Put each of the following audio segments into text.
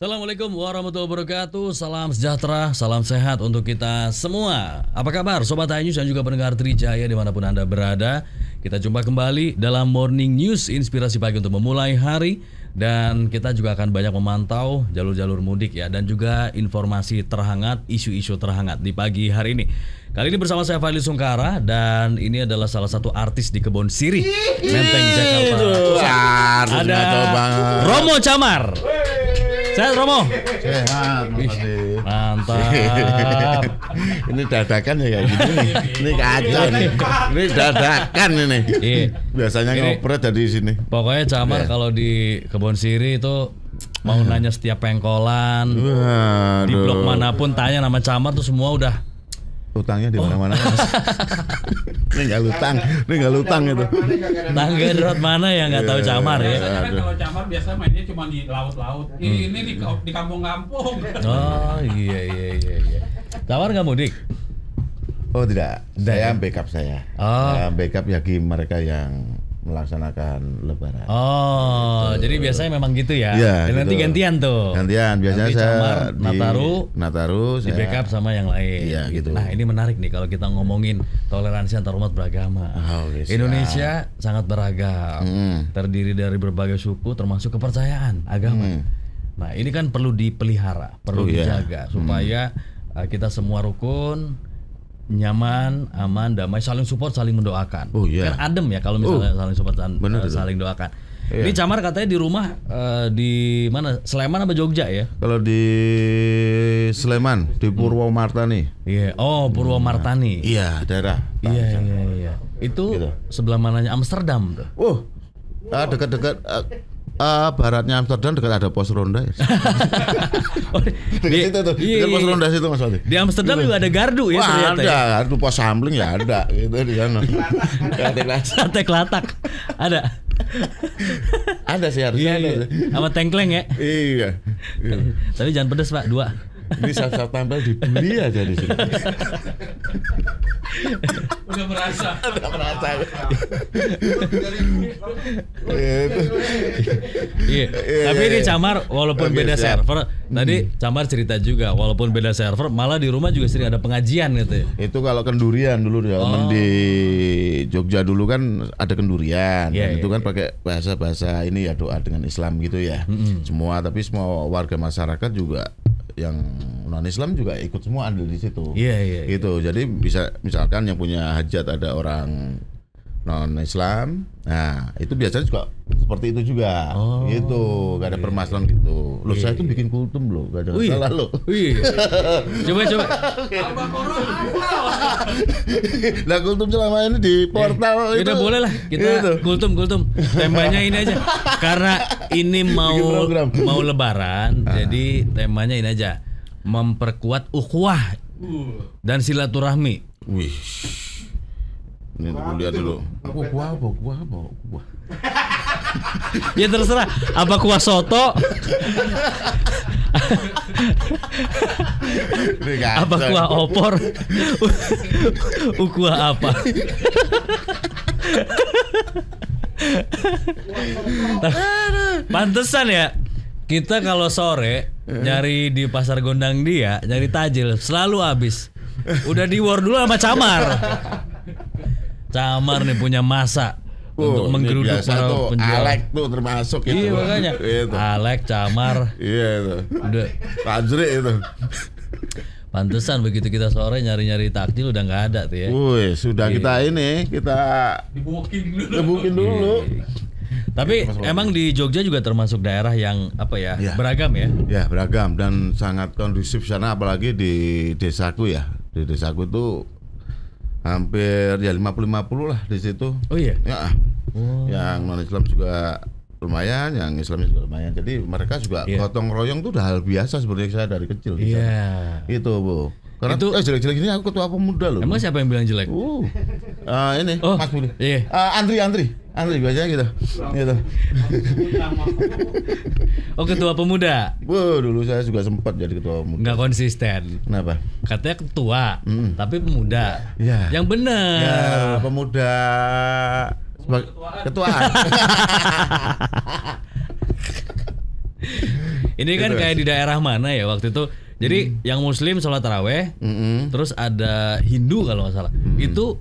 Assalamualaikum warahmatullahi wabarakatuh. Salam sejahtera, salam sehat untuk kita semua. Apa kabar Sobat iNews dan juga pendengar Trijaya dimanapun Anda berada. Kita jumpa kembali dalam Morning News, inspirasi pagi untuk memulai hari. Dan kita juga akan banyak memantau jalur-jalur mudik ya, dan juga informasi terhangat, isu-isu terhangat di pagi hari ini. Kali ini bersama saya Fadli Sungkara, dan ini adalah salah satu artis di Kebon Sirih, Menteng, Jakarta. Ada Romo Camar. Sehat Romo? Sehat, mantap. Ini dadakan ya kayak gini nih. Ini kacau nih. Ini dadakan ini. Biasanya ngopret dari sini. Pokoknya Camar kalau di Kebon Sirih itu mau nanya setiap pengkolan, di blok manapun tanya nama Camar tuh semua udah. Utangnya di mana-mana. Ini nggak lutang itu. Tangga darat mana yang nggak tahu Camar ya? Kan kalau Camar biasa mainnya cuma di laut-laut. Ini di kampung-kampung. Oh iya. Camar nggak mudik? Oh tidak. Saya backup saya. Oh. Backup bagi mereka yang melaksanakan Lebaran. Oh, gitu. Jadi biasanya memang gitu ya? Iya. Dan nanti gitu. gantian tuh. Gantian. Biasanya nanti saya Camar, Nataru, di backup sama yang lain. Iya, gitu. Nah ini menarik nih kalau kita ngomongin toleransi antar umat beragama. Indonesia sangat beragam, terdiri dari berbagai suku, termasuk kepercayaan agama. Nah ini kan perlu dipelihara, perlu dijaga supaya kita semua rukun, nyaman, aman, damai, saling support, saling mendoakan. Kan adem ya kalau misalnya saling support dan saling doakan. Ini Camar katanya di rumah di mana? Sleman apa Jogja ya? Kalau di Sleman, di Purwomartani. Iya. Oh, Purwomartani. Iya, daerah. Iya. Itu gitu. Sebelah mananya Amsterdam tuh. Dekat-dekat baratnya Amsterdam, dekat ada pos ronda ya. Di situ tuh. Dekat pos ronda situ Mas Wadi. Di Amsterdam juga ada gardu ya ternyata. Ada, gardu pos sampling ya ada gitu di sana. Sate kelatak. Ada. Ada sih harusnya ada. Sama tengkleng ya. Iya. Tapi jangan pedes Pak, 2. Ini saat tampil dibeli aja di sini. Udah merasa. Iya. Tapi ini Camar walaupun beda server, tadi Camar cerita juga walaupun beda server, malah di rumah juga sering ada pengajian gitu ya. Itu kalau kendurian dulu ya, di Jogja dulu kan ada kendurian. Dan itu kan pakai bahasa ini ya, doa dengan Islam gitu ya. Semua, tapi semua warga masyarakat juga yang non Islam juga ikut semua andil di situ. Iya. Gitu. Jadi bisa misalkan yang punya hajat ada orang non Islam, nah itu biasanya juga seperti itu juga. Gitu, gak ada permasalahan gitu. Loh saya tuh bikin kultum loh, gak ada salah loh. Coba. Lah kultum selama ini di portal itu. Udah boleh lah kita kultum. Temanya ini aja. Karena ini mau Lebaran, jadi temanya ini aja. Memperkuat ukhuwah dan silaturahmi. Wih. Ini dulu lihat dulu. Kuah apa? Ya terserah. Apa kuah soto? Apa kuah opor? Kuah apa? Pantesan ya. Kita kalau sore nyari di Pasar Gondang Dia, nyari tajil selalu habis. Udah di war dulu sama Camar. Camar nih punya masa untuk menggeruduk para penjual. Alek tuh termasuk itu. Iya makanya. Alek, Camar. Iya itu. Udah. Fajri itu. Pantesan begitu kita sore nyari-nyari takjil udah nggak ada tuh ya. Sudah kita dibukin dulu. Tapi emang di Jogja juga termasuk daerah yang beragam ya? Ya beragam dan sangat kondusif sana, apalagi di desaku ya. Di desaku itu hampir ya 50-50 lah di situ. Oh iya? Ya. Yang non Islam juga lumayan, yang Islamnya juga lumayan. Jadi mereka juga gotong royong itu udah hal biasa sebenarnya saya dari kecil. Iya. Itu Bu. Karena itu jelek-jelek ini aku ketua pemuda loh. Emang siapa yang bilang jelek? Ini Mas Budi. Iya. Andri biasanya gitu. Oh ketua pemuda. Dulu saya juga sempat jadi ketua pemuda. Nggak konsisten. Kenapa? Katanya ketua, tapi pemuda. Ya. Yang benar. Ya, pemuda. Ketuaan. Ini kan Gitu. kayak di daerah mana ya waktu itu. Jadi yang Muslim sholat taraweh, terus ada Hindu kalau nggak salah. Itu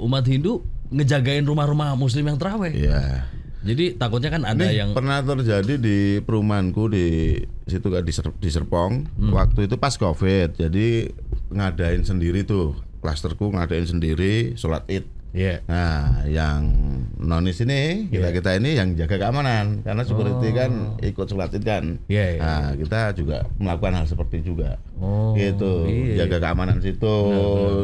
umat Hindu ngejagain rumah-rumah Muslim yang taraweh. Iya. Jadi takutnya kan ada yang pernah terjadi di perumahanku di situ kan di Serpong. Waktu itu pas COVID, jadi ngadain sendiri tuh, klasterku ngadain sendiri sholat Id. Iya. Nah, yang nonis ini kita ini yang jaga keamanan karena security kan ikut sholat Id kan. Iya. Nah, kita juga melakukan hal seperti juga. Gitu, iya. jaga keamanan situ,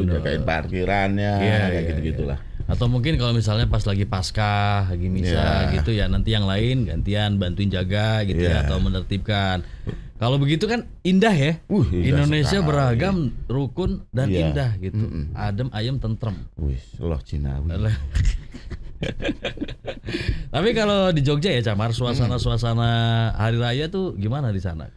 Benar. jagain parkirannya, kayak gitu-gitulah. Atau mungkin kalau misalnya pas lagi Paskah, lagi misa gitu ya, nanti yang lain gantian bantuin jaga gitu ya, atau menertibkan. Kalau begitu kan indah ya. Indah Indonesia sekali. beragam, rukun dan indah gitu. Adem, ayem, tentrem. Wih, loh Cinawi. Tapi kalau di Jogja ya Camar, suasana hari raya tuh gimana di sana?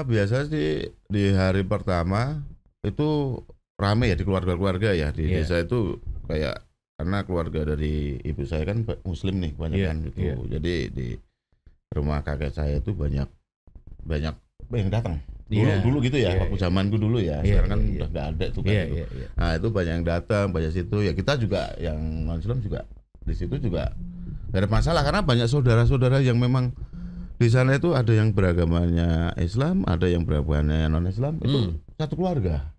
Biasa sih di hari pertama itu rame ya di keluarga-keluarga ya di desa itu, kayak karena keluarga dari ibu saya kan Muslim nih kebanyakan gitu. Jadi di rumah kakek saya itu banyak yang datang. Dulu gitu ya, waktu zamanku dulu ya. Sekarang kan udah nggak ada tuh kan gitu. Nah, itu banyak yang datang, banyak situ. Ya kita juga yang non-Islam juga di situ juga gak ada masalah karena banyak saudara-saudara yang memang di sana itu ada yang beragamanya Islam, ada yang beragamanya non-Islam. Itu satu keluarga.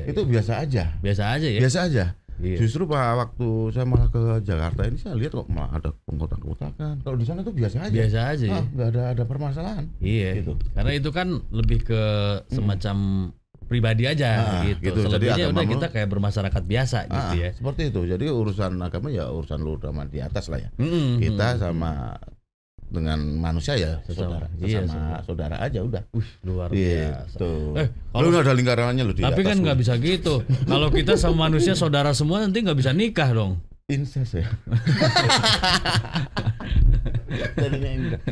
Itu biasa aja. Biasa aja ya. Biasa aja. Justru waktu saya malah ke Jakarta ini saya lihat kok malah ada pengkotak-kotakan. Kalau di sana tuh biasa aja. Biasa aja ya. Nggak ada permasalahan. Iya. Gitu. Karena itu kan lebih ke semacam pribadi aja gitu. Selebihnya udah kita kayak bermasyarakat biasa gitu ya. Seperti itu. Jadi urusan agama ya urusan lu sama di atas lah ya. Kita sama dengan manusia ya saudara, saudara aja udah. Luar biasa. Gitu. Kalau nggak ada lingkarannya lu di tapi atas. kan nggak bisa gitu. Kalau kita sama manusia saudara semua nanti nggak bisa nikah dong. Incest ya. Jadinya enggak.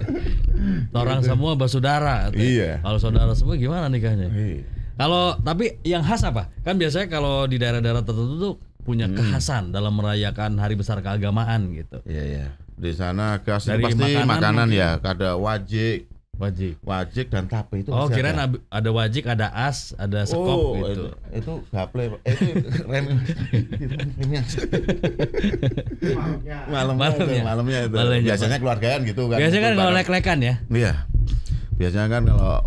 Orang semua bersaudara. Iya. Kalau saudara semua gimana nikahnya? Iya. Kalau tapi yang khas apa? Kan biasanya kalau di daerah-daerah tertentu tuh punya kekhasan dalam merayakan hari besar keagamaan gitu. Iya. Di sana khas Dari pasti makanan mungkin. ya, ada wajik dan tape itu. Oh, kirain ada wajik, ada as, ada sekop gitu. Itu gaple, itu malamnya itu. Biasanya keluargaan gitu kan. Biasanya kan kalau lek-lekan ya. Iya. Biasanya kan kalau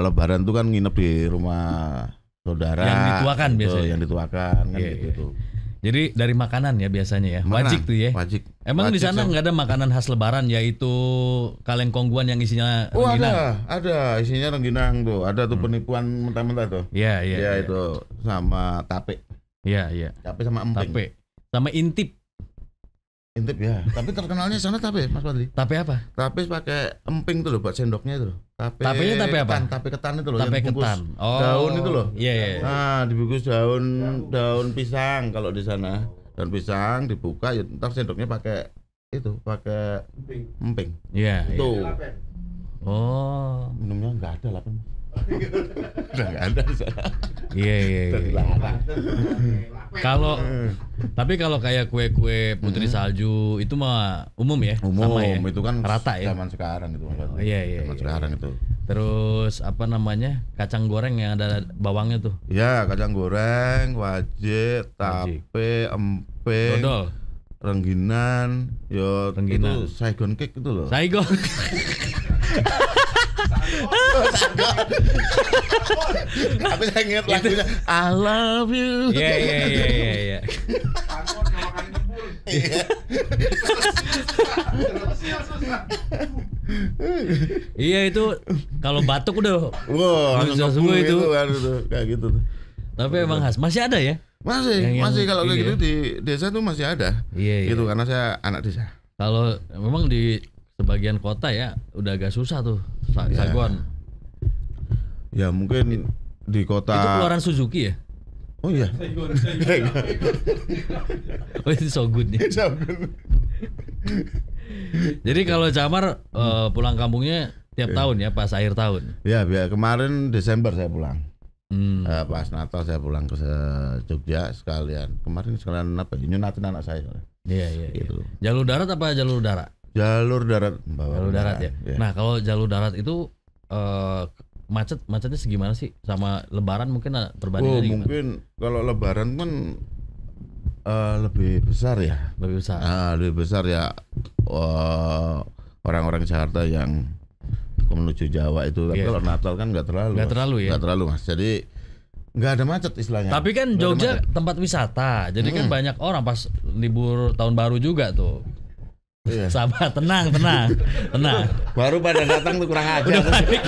Lebaran tuh kan nginep di rumah saudara. Yang dituakan biasanya. Yang dituakan kan gitu. Jadi dari makanan ya biasanya ya. Wajik tuh ya. Wajik. Emang di sana nggak ada makanan khas Lebaran yaitu kaleng kongguan yang isinya rengginang? Ada isinya rengginang tuh. Ada tuh penipuan mentah-mentah tuh. Iya. Itu sama tape. Iya. Tape sama emping. Tape. Sama intip. Intip ya. Tapi terkenalnya sana tape, Mas Fadli. Tape apa? Tape pakai emping tuh loh buat sendoknya itu loh. Tapenya tape apa? Tape ketan itu loh. Tape yang dibungkus ketan. Oh. Daun itu loh. Iya. Nah, dibungkus daun pisang kalau di sana. Daun pisang dibuka, ya ntar sendoknya pakai emping. Iya. Itu. Oh. Minumnya nggak ada lah, udah nggak ada di sana. Iya. Tapi kalau kayak kue-kue putri salju itu mah umum ya? Umum Sama ya? itu kan rata ya. Zaman sekarang itu. Iya. Zaman sekarang itu. Terus apa namanya? Kacang goreng yang ada bawangnya tuh. Ya, kacang goreng, wajik, tape, emping, dodol, rengginan, itu Saigon cake itu loh. Saigon. Aku saya ingat lagunya I love you. Iya. Iya itu kalau batuk udah langsung semua itu kayak gitu. Tapi emang khas masih ada ya? Masih kalau kayak gitu di desa tuh masih ada. Iya. Gitu karena saya anak desa. Kalau memang di sebagian kota ya udah agak susah tuh sagon. Ya mungkin di kota. Itu keluaran Suzuki ya? Oh iya. Oh itu Shogun ya. Jadi kalau Camar pulang kampungnya tiap tahun ya pas akhir tahun. Ya kemarin Desember saya pulang. Pas Natal saya pulang ke Jogja sekalian. Kemarin sekalian apa? Nyunatin anak saya. Iya. Gitu. Jalur darat apa jalur udara? Jalur darat. Jalur darat ya. Nah kalau jalur darat itu macetnya segimana sih sama Lebaran mungkin perbandingannya gimana? Mungkin kalau Lebaran kan lebih besar ya. Lebih besar. Lebih besar ya orang-orang Jakarta yang menuju Jawa itu. Tapi kalau Natal kan nggak terlalu. Nggak terlalu Mas. Jadi nggak ada macet istilahnya. Tapi kan Jogja tempat wisata, jadi kan banyak orang pas libur tahun baru juga tuh. Iya. Sabar, tenang. Baru pada datang tuh kurang ajar. Udah panik.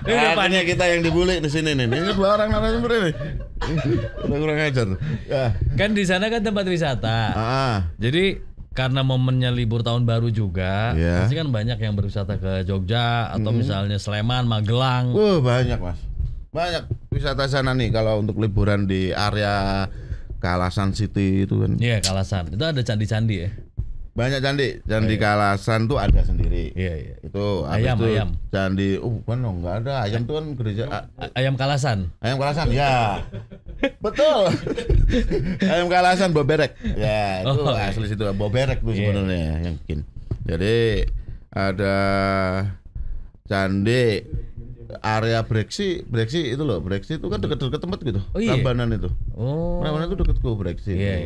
Udah panik kita yang dibully di sini nih. Ini dua orang narasumber ini. Udah kurang ajar. Ya. Kan di sana kan tempat wisata. Jadi karena momennya libur tahun baru juga, pasti kan banyak yang berwisata ke Jogja atau misalnya Sleman, Magelang. Banyak Mas. Banyak wisata sana nih kalau untuk liburan di area Kalasan City itu kan. Iya, Kalasan. Itu ada candi-candi ya. Banyak candi Kalasan tuh ada sendiri. Iya. Itu ayam. Candi, bukan dong, nggak ada. Ayam tuh kan gereja. Ayam Kalasan. Ayam Kalasan, ya. Betul. Ayam Kalasan Boberek. Ya, itu asli situ Boberek tuh sebenarnya yang bikin. Jadi ada candi area Breksi itu loh. Breksi itu kan dekat-dekat tempat gitu. Prambanan itu. Prambanan itu dekat ke Breksi. Iya.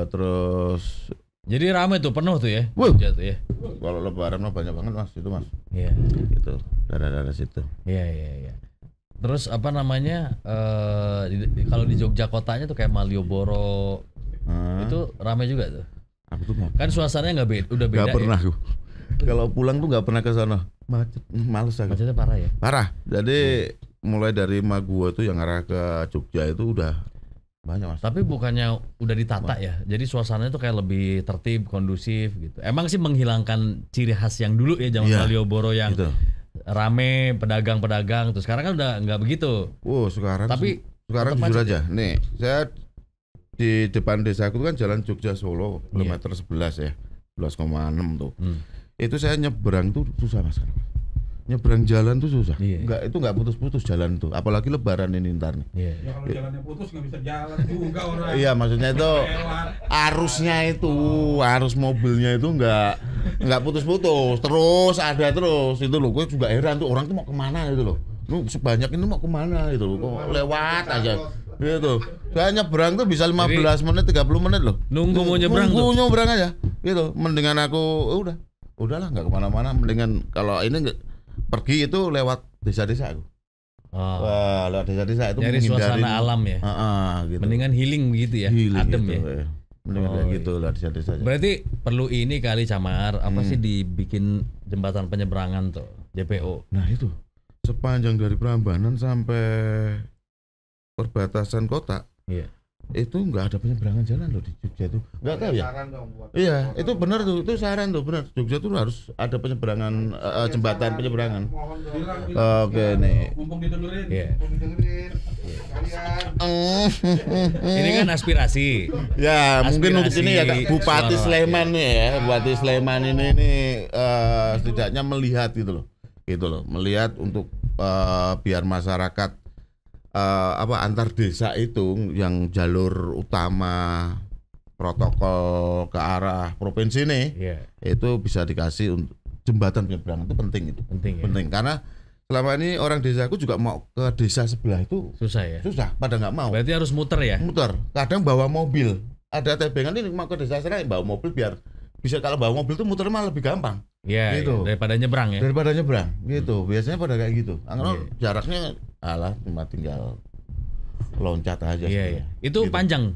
Terus jadi ramai tuh, penuh tuh ya. Tuh ya. Kalau Lebaran mah banyak banget Mas, itu Mas. Iya. Gitu, daerah-daerah situ. Iya. Terus apa namanya? Kalau di Jogja kotanya tuh kayak Malioboro, itu ramai juga tuh. Kan suasananya udah beda. Gak pernah aku. Kalau pulang tuh nggak pernah ke sana. Macet, males aku. Macetnya parah ya. Parah. Jadi mulai dari Magua tuh yang arah ke Jogja itu udah banyak Mas. Tapi bukannya udah ditata ya, jadi suasananya tuh kayak lebih tertib, kondusif gitu. Emang sih menghilangkan ciri khas yang dulu ya zaman Malioboro yang gitu. Rame pedagang-pedagang tuh. Sekarang kan udah nggak begitu. Sekarang jujur aja. Nih, saya di depan desaku itu kan jalan Jogja Solo kilometer 11 ya, 11,6 tuh. Itu saya nyebrang tuh susah Mas. Nyebrang jalan tuh susah. Itu nggak putus-putus jalan tuh, apalagi Lebaran ini ntar nih. Ya kalau jalannya putus nggak bisa jalan juga orang. Iya, maksudnya itu arus mobilnya itu nggak putus-putus, terus ada terus itu loh. Gue juga heran tuh orang tuh mau kemana itu loh. Sebanyak ini mau kemana itu loh, kok lewat aja. Gitu. Saya nyebrang tuh bisa 15 menit, 30 menit loh. Nunggu mau nyebrang tuh. Nyebrang aja. Gitu. Mendingan aku udahlah nggak kemana-mana. Mendingan kalau ini pergi itu lewat desa-desa aku. Lewat desa-desa itu nyari suasana alam ya. Gitu. Mendingan healing begitu ya. Adem gitu, ya. Mendingan kayak gitu lewat desa-desa. Berarti perlu ini kali Camar, apa sih dibikin jembatan penyeberangan tuh, JPO. Nah itu sepanjang dari Prambanan sampai perbatasan kota. Itu nggak ada penyeberangan jalan loh di Jogja tuh, nggak tahu ya. Iya, itu benar tuh, itu saran tuh benar. Jogja tuh harus ada penyeberangan jembatan penyeberangan. Oke nih. Mumpung didengerin. Ini kan aspirasi. Ya mungkin untuk ini ya Bupati Sleman nih ya, Bupati Sleman ini setidaknya melihat gitu loh, melihat untuk biar masyarakat antar desa itu yang jalur utama protokol ke arah provinsi nih itu bisa dikasih untuk jembatan penyeberangan. Itu penting penting karena selama ini orang desaku juga mau ke desa sebelah itu susah pada nggak mau. Berarti harus muter kadang bawa mobil, ada tebengan ini mau ke desa sana bawa mobil biar bisa, kalau bawa mobil tuh muter malah lebih gampang. Gitu. Daripada nyebrang gitu. Biasanya pada kayak gitu. Karena jaraknya cuma tinggal loncat aja. Itu gitu. Panjang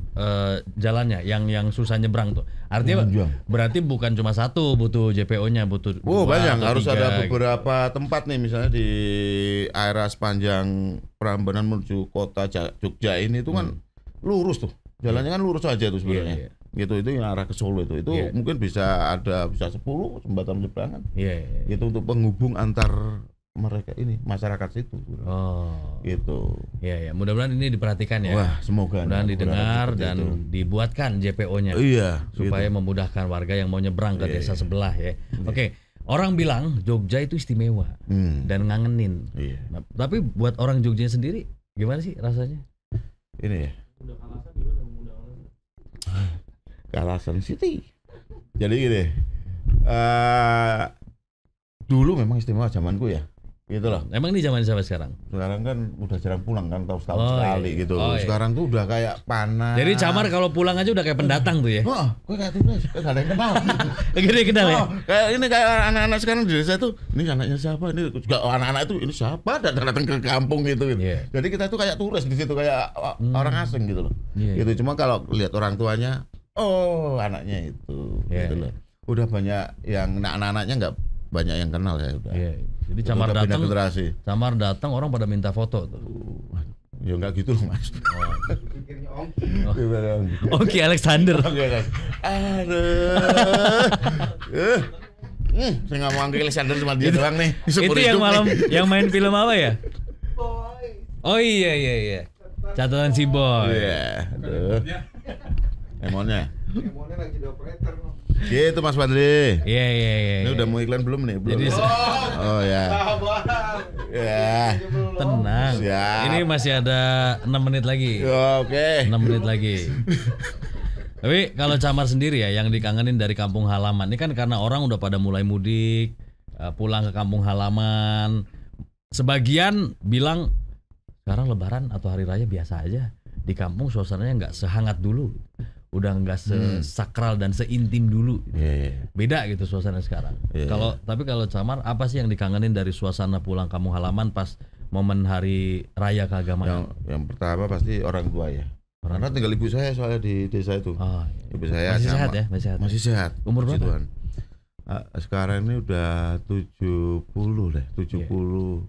jalannya yang susah nyebrang tuh. Artinya berarti bukan cuma satu butuh JPO-nya, butuh banyak, harus 3, ada beberapa tempat nih, misalnya di area sepanjang Prambanan menuju kota Jogja ini tuh kan lurus tuh. Jalannya kan lurus aja tuh sebenarnya. Gitu, itu yang arah ke Solo itu mungkin bisa 10 jembatan penyeberangan. Itu untuk penghubung antar mereka ini masyarakat situ. Gitu. Mudah-mudahan ini diperhatikan ya. Wah, semoga didengar dan dibuatkan JPO-nya. Supaya memudahkan warga yang mau nyebrang ke desa sebelah ya. Oke. Orang bilang Jogja itu istimewa dan ngangenin. Nah, tapi buat orang Jogja sendiri gimana sih rasanya? Ini ya. Kalasan City. Jadi gini, Dulu memang istimewa zamanku ya. Gitu loh. Emang ini zaman siapa sekarang? Sekarang kan udah jarang pulang kan, tahu setahun sekali iya. gitu. Oh, iya. Sekarang tuh udah kayak panas. Jadi Camar kalau pulang aja udah kayak pendatang tuh ya? Oh, gue kayak turis, gak ada yang kenal. Gede kenal ya? Kayak ini kayak anak-anak sekarang di desa tuh, ini anaknya siapa? Ini juga anak-anak itu ini siapa? Datang ke kampung gitu. Yeah. Jadi kita tuh kayak turis di situ, kayak orang asing gitu loh. Yeah. Gitu. Cuma kalau lihat orang tuanya, oh anaknya itu, Yeah. gitu loh. Udah banyak yang anak-anaknya nggak banyak yang kenal ya udah. Yeah. Jadi Camar datang orang pada minta foto tuh. Ya enggak gitu loh Mas. Oke, Alexander. Aduh. Saya nggak mau angkat Alexander cuma dia doang nih. Itu yang malam yang main film apa ya? Oh iya. Catatan si Boy. Iya. Aduh. Emonnya lagi di operator. Gitu Mas Fadli. Iya. Ini udah mau iklan belum nih? Belum. Jadi oh ya. Ya. Tenang. Siap. Ini masih ada 6 menit lagi. Oke. 6 menit lagi. Tapi kalau Camar sendiri ya yang dikangenin dari kampung halaman. Ini kan karena orang udah pada mulai mudik, pulang ke kampung halaman. Sebagian bilang sekarang lebaran atau hari raya biasa aja. Di kampung suasananya nggak sehangat dulu. Udah nggak sesakral dan seintim dulu. Yeah. Beda gitu suasana sekarang. Yeah. Tapi kalau Camar apa sih yang dikangenin dari suasana pulang kampung halaman pas momen hari raya keagamaan? Yang pertama pasti orang tua ya. Karena tinggal ibu saya soalnya di desa itu. Oh, iya. Ibu saya masih sehat ya? Masih sehat. Umur berapa? Sekarang ini udah 70 deh, 75.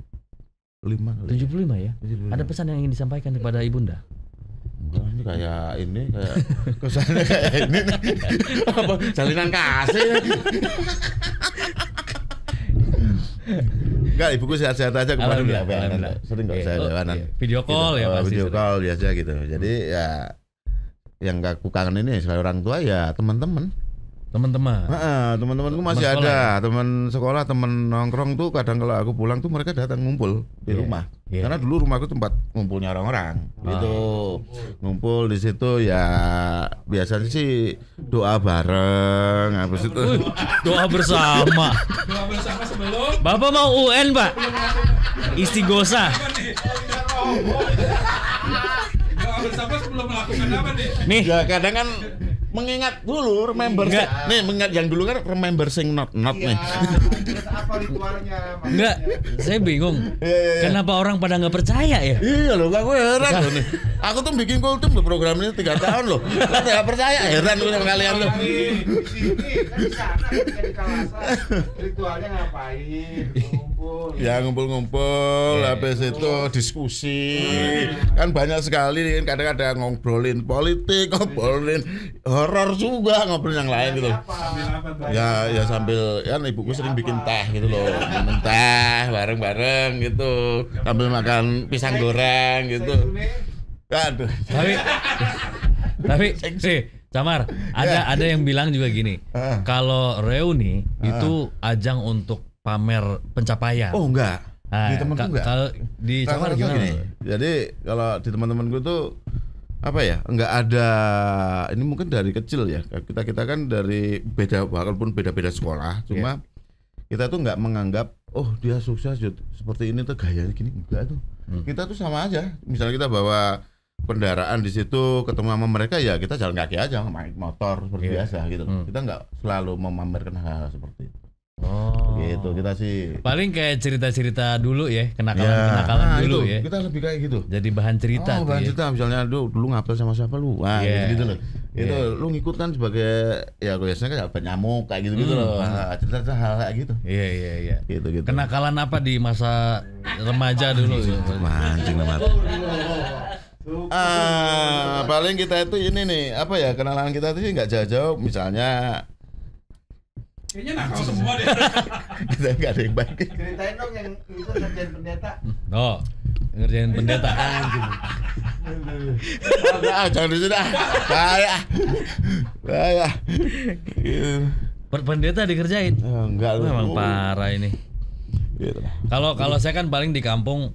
75 ya? 75. Ada pesan yang ingin disampaikan kepada ibunda? Enggak, ini kayak kesannya kayak ini apa jalinan kasih. Enggak, ibuku sehat-sehat aja kemarin ya. Sering kok saya lewanan. Video call gitu. Ya pasti. Video call biasa gitu. Jadi ya yang aku kangen ini selain orang tua ya teman-teman. Teman-temanku masih teman ada, teman sekolah, teman nongkrong tuh kadang kalau aku pulang tuh mereka datang ngumpul di rumah. Karena dulu rumahku tempat ngumpulnya orang-orang. Gitu. Ngumpul di situ ya biasanya sih doa bareng habis itu. Doa bersama. Doa bersama sebelum Bapak mau UN, Pak? Istighosa. doa bersama sebelum melakukan apa nih? Nih, Ya kadang kan mengingat dulu nih mengingat yang dulu kan remember sing not nih. Apa ritualnya? enggak, saya bingung. Kenapa orang pada nggak percaya ya? Iya loh, aku heran loh nih. Aku tuh bikin kultum loh program ini 3 tahun loh. Lo nggak percaya, heran loh sama kalian loh. Di sini kan di sana ketika di Kalasan ritualnya ngapain? Ngumpul. Ya ngumpul-ngumpul, habis itu diskusi. Kan banyak sekali kan kadang ada ngobrolin politik, ngobrolin horor juga, ngobrolin yang lain gitu. Ya sambil kan ibuku sering bikin teh gitu loh. Minum teh bareng-bareng gitu. Sambil makan pisang goreng gitu. Aduh. Tapi sih Camar, ada yang bilang juga gini. Kalau reuni itu ajang untuk pamer pencapaian. Oh enggak. Di temanku enggak. Kalau di Camar gimana? Gini, jadi kalau di teman-temanku tuh apa ya, enggak ada, ini mungkin dari kecil ya, kita kan dari beda, walaupun beda-beda sekolah, cuma kita tuh enggak menganggap oh dia sukses seperti ini tuh gayanya gini, enggak tuh. Kita tuh sama aja, misalnya kita bawa kendaraan di situ ketemu sama mereka ya kita jalan kaki aja, main motor seperti biasa gitu. Kita enggak selalu memamerkan hal seperti itu. Oh, gitu kita sih. Paling kayak cerita-cerita dulu ya, kenakalan dulu itu, ya. Kita lebih kayak gitu. Jadi bahan cerita. Bahan cerita, misalnya dulu ngapel sama siapa lu, gitu loh. Itu lu ngikut kan sebagai ya biasanya kayak nyamuk kayak gitu loh. Cerita hal kayak gitu. Iya. Gitu. Kenakalan apa di masa remaja dulu? Mancing lah. Paling kita itu ini nih, apa ya, kenalan kita itu nggak jauh-jauh, misalnya kayaknya nakal semua deh. kita nggak ada yang baik. Ceritain dong yang itu ngerjain pendeta. Oh, ngerjain pendeta. Jangan di sini bahaya. Pendeta dikerjain? Enggak, memang parah ini. Gitu. Kalau saya kan paling di kampung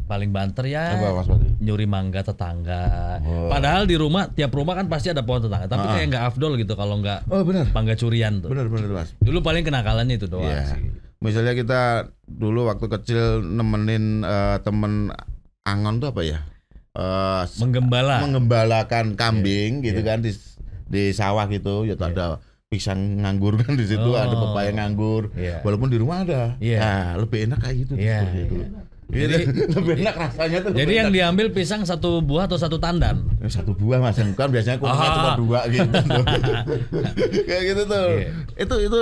paling banter ya Apa, Mas Fadli? nyuri mangga tetangga. Padahal di rumah tiap rumah kan pasti ada pohon tetangga, tapi kayak nggak afdol gitu kalau nggak mangga curian tuh. Benar Mas. Dulu paling kenakalannya itu doang sih. Misalnya kita dulu waktu kecil nemenin temen angon tuh apa ya? Menggembalakan kambing gitu kan di sawah gitu, ya ada pisang nganggur kan di situ, ada pepaya nganggur. Walaupun di rumah ada. Nah, lebih enak kayak gitu. Jadi lebih enak rasanya tuh. Jadi yang diambil pisang satu buah atau satu tandan? Satu buah Mas, kan biasanya kumpulnya cuma 2 gitu. Kayak gitu tuh.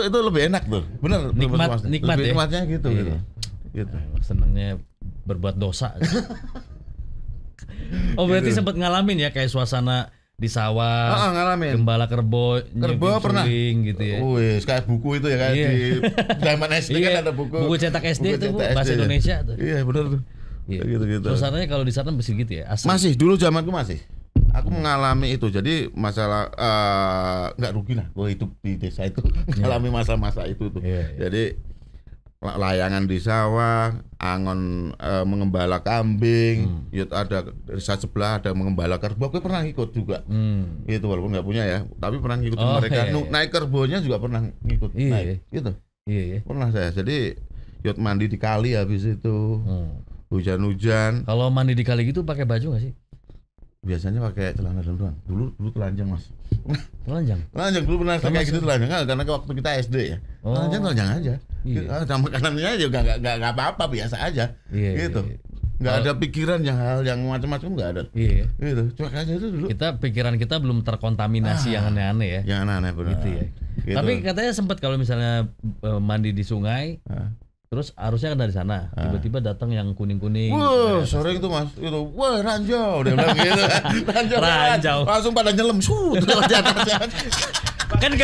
Itu lebih enak tuh. Bener. Nikmat ya. Nikmatnya gitu. Senangnya berbuat dosa. Oh berarti sempat ngalamin ya kayak suasana di sawah, ngalamin. Gembala kerbo pernah gitu ya. Wih, kayak buku itu ya kayak di zaman SD kan ada buku cetak SD itu bahasa Indonesia tuh. Iya benar tuh. Gitu. Suasananya kalau di sana masih gitu ya. Asli. Masih dulu zamanku masih. Aku mengalami itu. Jadi masalah nggak rugi lah gua hidup di desa itu mengalami masa-masa itu tuh. Jadi layangan di sawah, angon mengembala kambing, ada desa sebelah ada mengembala kerbau. Aku pernah ikut juga, itu walaupun nggak punya ya, tapi pernah ngikut mereka. Naik kerbonya juga pernah ngikut, naik, gitu. Pernah saya. Jadi yut mandi di kali habis itu, hujan-hujan. Kalau mandi di kali gitu pakai baju nggak sih? Biasanya pakai celana dalam doang. Dulu telanjang Mas. Telanjang dulu pernah kayak gitu telanjang, karena waktu kita SD ya. Telanjang aja. Sama kanannya juga nggak apa-apa, biasa aja. Gitu. Nggak ada pikiran hal yang macam-macam, nggak ada. Gitu. Cuek aja itu dulu. Pikiran kita belum terkontaminasi yang aneh-aneh ya. Yang aneh-aneh benar. Gitu ya. Gitu. Tapi katanya sempat kalau misalnya mandi di sungai. Terus arusnya kan dari sana, tiba-tiba datang yang kuning-kuning. Wah, sore itu Mas, itu, wah ranjau, dia bilang gitu. Ranjau. Langsung pada nyelam, Kan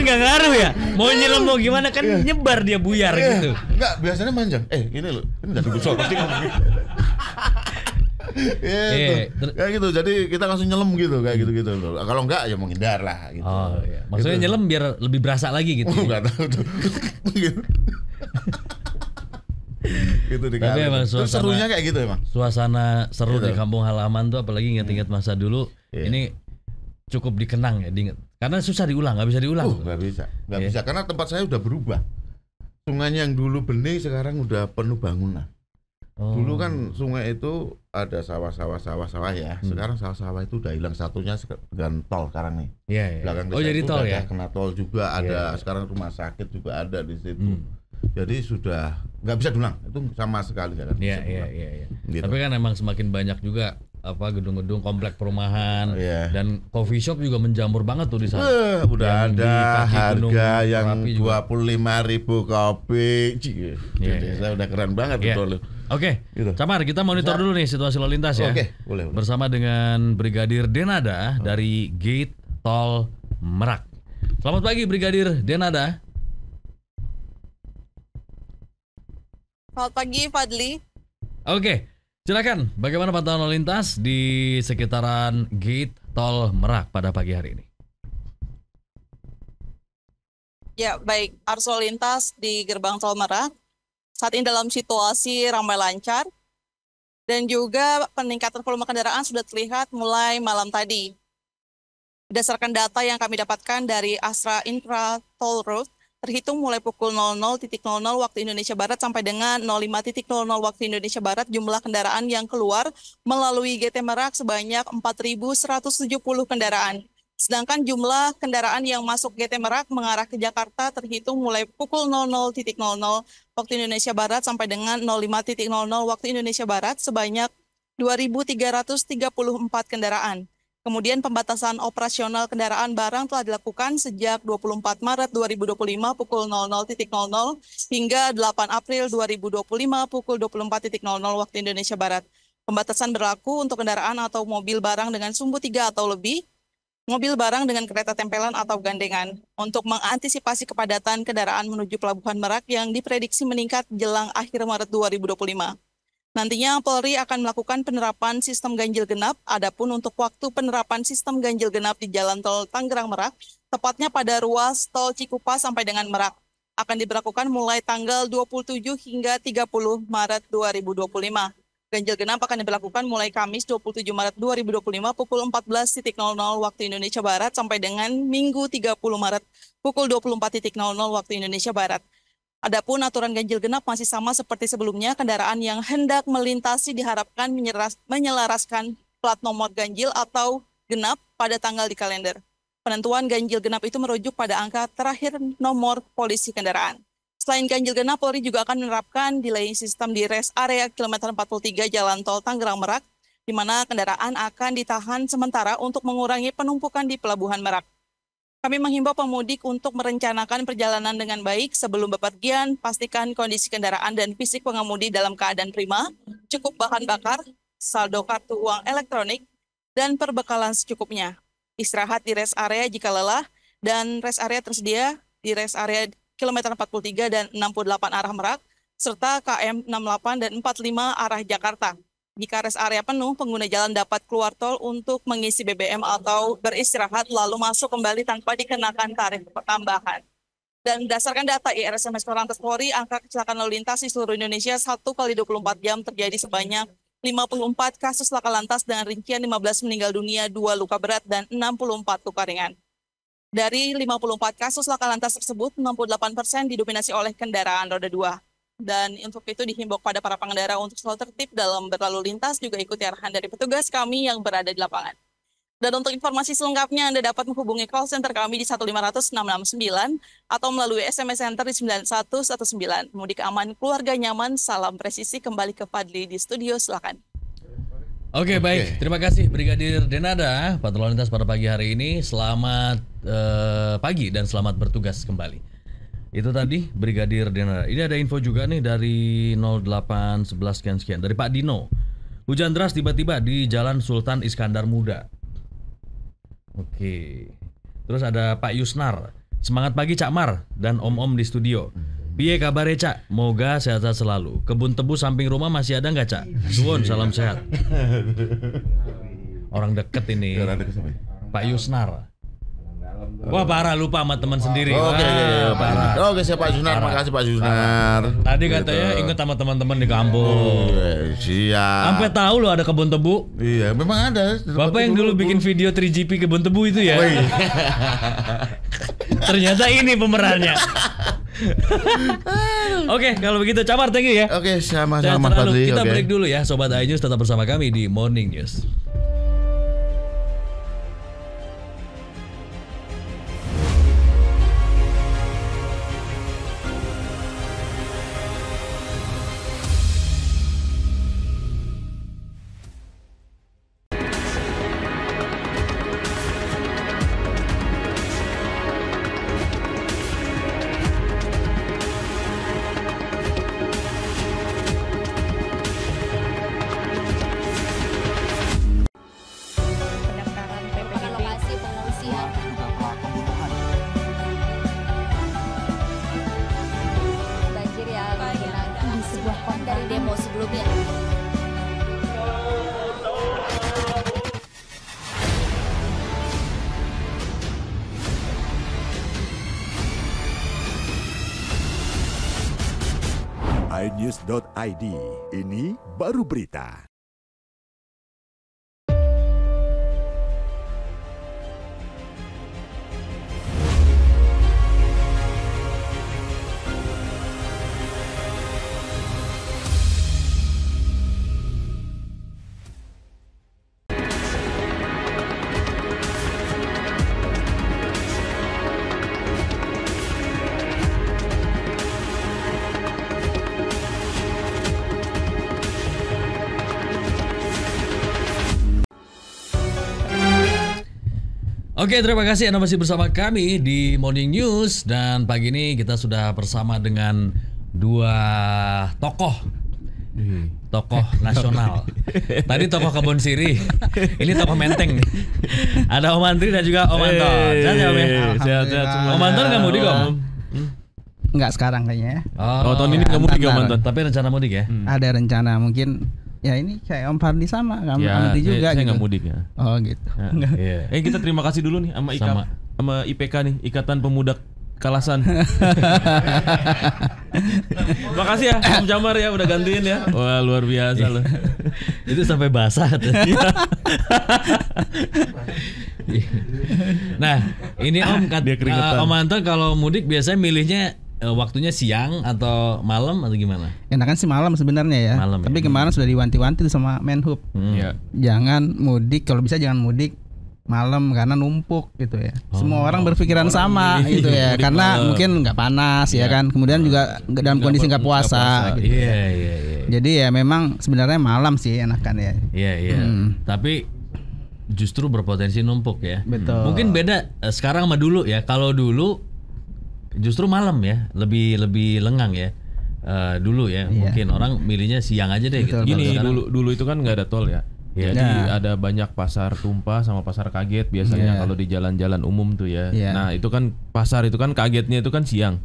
gak ngaruh ya. Mau nyelam mau gimana kan nyebar dia buyar gitu. Enggak, biasanya manjang. Ini loh, ini enggak digusur pasti ngomong gitu. Kayak gitu, jadi kita langsung nyelam gitu, kayak gitu loh. Kalau enggak ya menghindar lah gitu. Oh iya. Maksudnya nyelam biar lebih berasa lagi gitu. Enggak tahu tuh. Gitu di tapi emang serunya kayak gitu emang. Suasana seru di kampung halaman tuh, apalagi ingat-ingat masa dulu. Ini cukup dikenang ya, diingat. Karena susah diulang, nggak bisa diulang. Nggak bisa karena tempat saya udah berubah. Sungai yang dulu bening sekarang udah penuh bangunan. Dulu kan sungai itu ada sawah ya. Sekarang sawah-sawah itu udah hilang satunya dengan tol sekarang nih. Belakang desa jadi itu tol ya. Kena tol juga ada. Sekarang rumah sakit juga ada di situ. Jadi sudah nggak bisa diulang. Itu sama sekali kan. Iya. Gitu. Tapi kan emang semakin banyak juga gedung-gedung komplek perumahan dan coffee shop juga menjamur banget tuh di sana. Udah ada harga yang 25.000 kopi. Saya udah keren banget betul. Oke, Camar, kita monitor dulu nih situasi lalu lintas ya. Boleh. Bersama dengan Brigadir Denada dari Gate Tol Merak. Selamat pagi Brigadir Denada. Selamat pagi Fadli. Oke, silakan. Bagaimana pantauan lalu lintas di sekitaran Gate Tol Merak pada pagi hari ini? Ya, baik. Arus lalu lintas di gerbang Tol Merak saat ini dalam situasi ramai lancar dan juga peningkatan volume kendaraan sudah terlihat mulai malam tadi. Berdasarkan data yang kami dapatkan dari Astra Infra Toll Road, terhitung mulai pukul 00.00 waktu Indonesia Barat sampai dengan 05.00 waktu Indonesia Barat, jumlah kendaraan yang keluar melalui GT Merak sebanyak 4.170 kendaraan. Sedangkan jumlah kendaraan yang masuk GT Merak mengarah ke Jakarta terhitung mulai pukul 00.00 waktu Indonesia Barat sampai dengan 05.00 waktu Indonesia Barat sebanyak 2.334 kendaraan. Kemudian pembatasan operasional kendaraan barang telah dilakukan sejak 24 Maret 2025 pukul 00.00 hingga 8 April 2025 pukul 24.00 waktu Indonesia Barat. Pembatasan berlaku untuk kendaraan atau mobil barang dengan sumbu 3 atau lebih, mobil barang dengan kereta tempelan atau gandengan, untuk mengantisipasi kepadatan kendaraan menuju Pelabuhan Merak yang diprediksi meningkat jelang akhir Maret 2025. Nantinya Polri akan melakukan penerapan sistem ganjil genap. Adapun untuk waktu penerapan sistem ganjil genap di Jalan Tol Tangerang Merak, tepatnya pada ruas Tol Cikupa sampai dengan Merak. akan diberlakukan mulai tanggal 27 hingga 30 Maret 2025. Ganjil genap akan diberlakukan mulai Kamis 27 Maret 2025 pukul 14.00 waktu Indonesia Barat sampai dengan Minggu 30 Maret pukul 24.00 waktu Indonesia Barat. Adapun aturan ganjil genap masih sama seperti sebelumnya, kendaraan yang hendak melintasi diharapkan menyelaraskan plat nomor ganjil atau genap pada tanggal di kalender. Penentuan ganjil genap itu merujuk pada angka terakhir nomor polisi kendaraan. Selain ganjil genap, Polri juga akan menerapkan delay system di rest area kilometer 43 Jalan Tol Tangerang Merak, di mana kendaraan akan ditahan sementara untuk mengurangi penumpukan di Pelabuhan Merak. Kami menghimbau pemudik untuk merencanakan perjalanan dengan baik sebelum bepergian, pastikan kondisi kendaraan dan fisik pengemudi dalam keadaan prima, cukup bahan bakar, saldo kartu uang elektronik, dan perbekalan secukupnya. Istirahat di rest area jika lelah, dan rest area tersedia di rest area kilometer 43 dan 68 arah Merak, serta KM 68 dan 45 arah Jakarta. Jika rest area penuh, pengguna jalan dapat keluar tol untuk mengisi BBM atau beristirahat lalu masuk kembali tanpa dikenakan tarif tambahan. Dan berdasarkan data IRSMS Korlantas Polri, angka kecelakaan lalu lintas di seluruh Indonesia 1 kali 24 jam terjadi sebanyak 54 kasus laka lantas dengan rincian 15 meninggal dunia, 2 luka berat, dan 64 luka ringan. Dari 54 kasus laka lantas tersebut, 68% didominasi oleh kendaraan roda 2. Dan untuk itu dihimbau pada para pengendara untuk selalu tertib dalam berlalu lintas, juga ikuti arahan dari petugas kami yang berada di lapangan. Dan untuk informasi selengkapnya, Anda dapat menghubungi call center kami di 1500669 atau melalui SMS Center di 9119. Mudik aman, keluarga nyaman, salam presisi. Kembali ke Fadli di studio, silakan. Oke, baik. Terima kasih Brigadir Denada, Patroli Lintas pada pagi hari ini. Selamat pagi dan selamat bertugas kembali. Itu tadi Brigadir Denada. Ini ada info juga nih dari 0811 sekian dari Pak Dino. Hujan deras tiba-tiba di Jalan Sultan Iskandar Muda. Oke. Terus ada Pak Yusnar. Semangat pagi Cak Mar dan Om-Om di studio. Piye kabare Cak? Moga sehat-sehat selalu. Kebun tebu samping rumah masih ada nggak Cak? Suwun, salam sehat. Orang deket ini. Pak Yusnar. Wah parah, lupa sama teman sendiri. Oke, parah. Oke, siapa Pak Yusnar? Makasih Pak Yusnar. Tadi katanya inget sama teman-teman di kampung. Siap. Sampai tahu loh ada kebun tebu. Iya, memang ada. Bapak yang dulu bikin video 3GP kebun tebu itu ya. Ternyata ini pemerannya. Oke, kalau begitu Camar, thank you ya. Oke, sama-sama Fadli. Kita break dulu ya, Sobat iNews, tetap bersama kami di Morning News. iNews.id, ini baru berita. Oke, terima kasih Anda masih bersama kami di Morning News. Dan pagi ini kita sudah bersama dengan dua tokoh nasional. Tadi tokoh Kebon Siri, ini tokoh Menteng nih. Ada Om Antri dan juga Om Anton. Sehat ya Om ya? Sehat-sehat semua. Om Anton nggak mudik Om? Enggak sekarang kayaknya ya. Oh, tahun ini nggak mudik Om Anton. Tapi rencana mudik ya? Ada rencana mungkin. Ya ini kayak Om Fardi sama, kamu juga saya gitu. Saya nggak mudik ya. Oh gitu. Kita terima kasih dulu nih sama IPK nih, Ikatan Pemuda Kalasan. Makasih ya Om Jamar ya udah gantiin ya. Wah luar biasa loh. Itu sampai basah tuh. Nah, ini Om Om Anton kalau mudik biasanya milihnya waktunya siang atau malam atau gimana? Enakan sih malam sebenarnya ya. Malam, tapi ya. kemarin sudah diwanti-wanti sama Menhub. Ya. Jangan mudik, kalau bisa jangan mudik malam karena numpuk gitu ya. Semua orang berpikiran sama gitu ya. Karena malam. mungkin nggak panas ya kan. Kemudian juga dalam kondisi nggak puasa. Gitu. Iya. Jadi ya memang sebenarnya malam sih enakan ya. Iya. Tapi justru berpotensi numpuk ya. Betul. Mungkin beda sekarang sama dulu ya. Kalau dulu justru malam ya, lebih lengang ya. Dulu ya, mungkin orang milihnya siang aja deh. Betul, gitu. Gini Sekarang, dulu itu kan nggak ada tol ya. Jadi ada banyak pasar tumpah sama pasar kaget biasanya kalau di jalan-jalan umum tuh ya. Nah itu kan pasar itu kan kagetnya itu kan siang.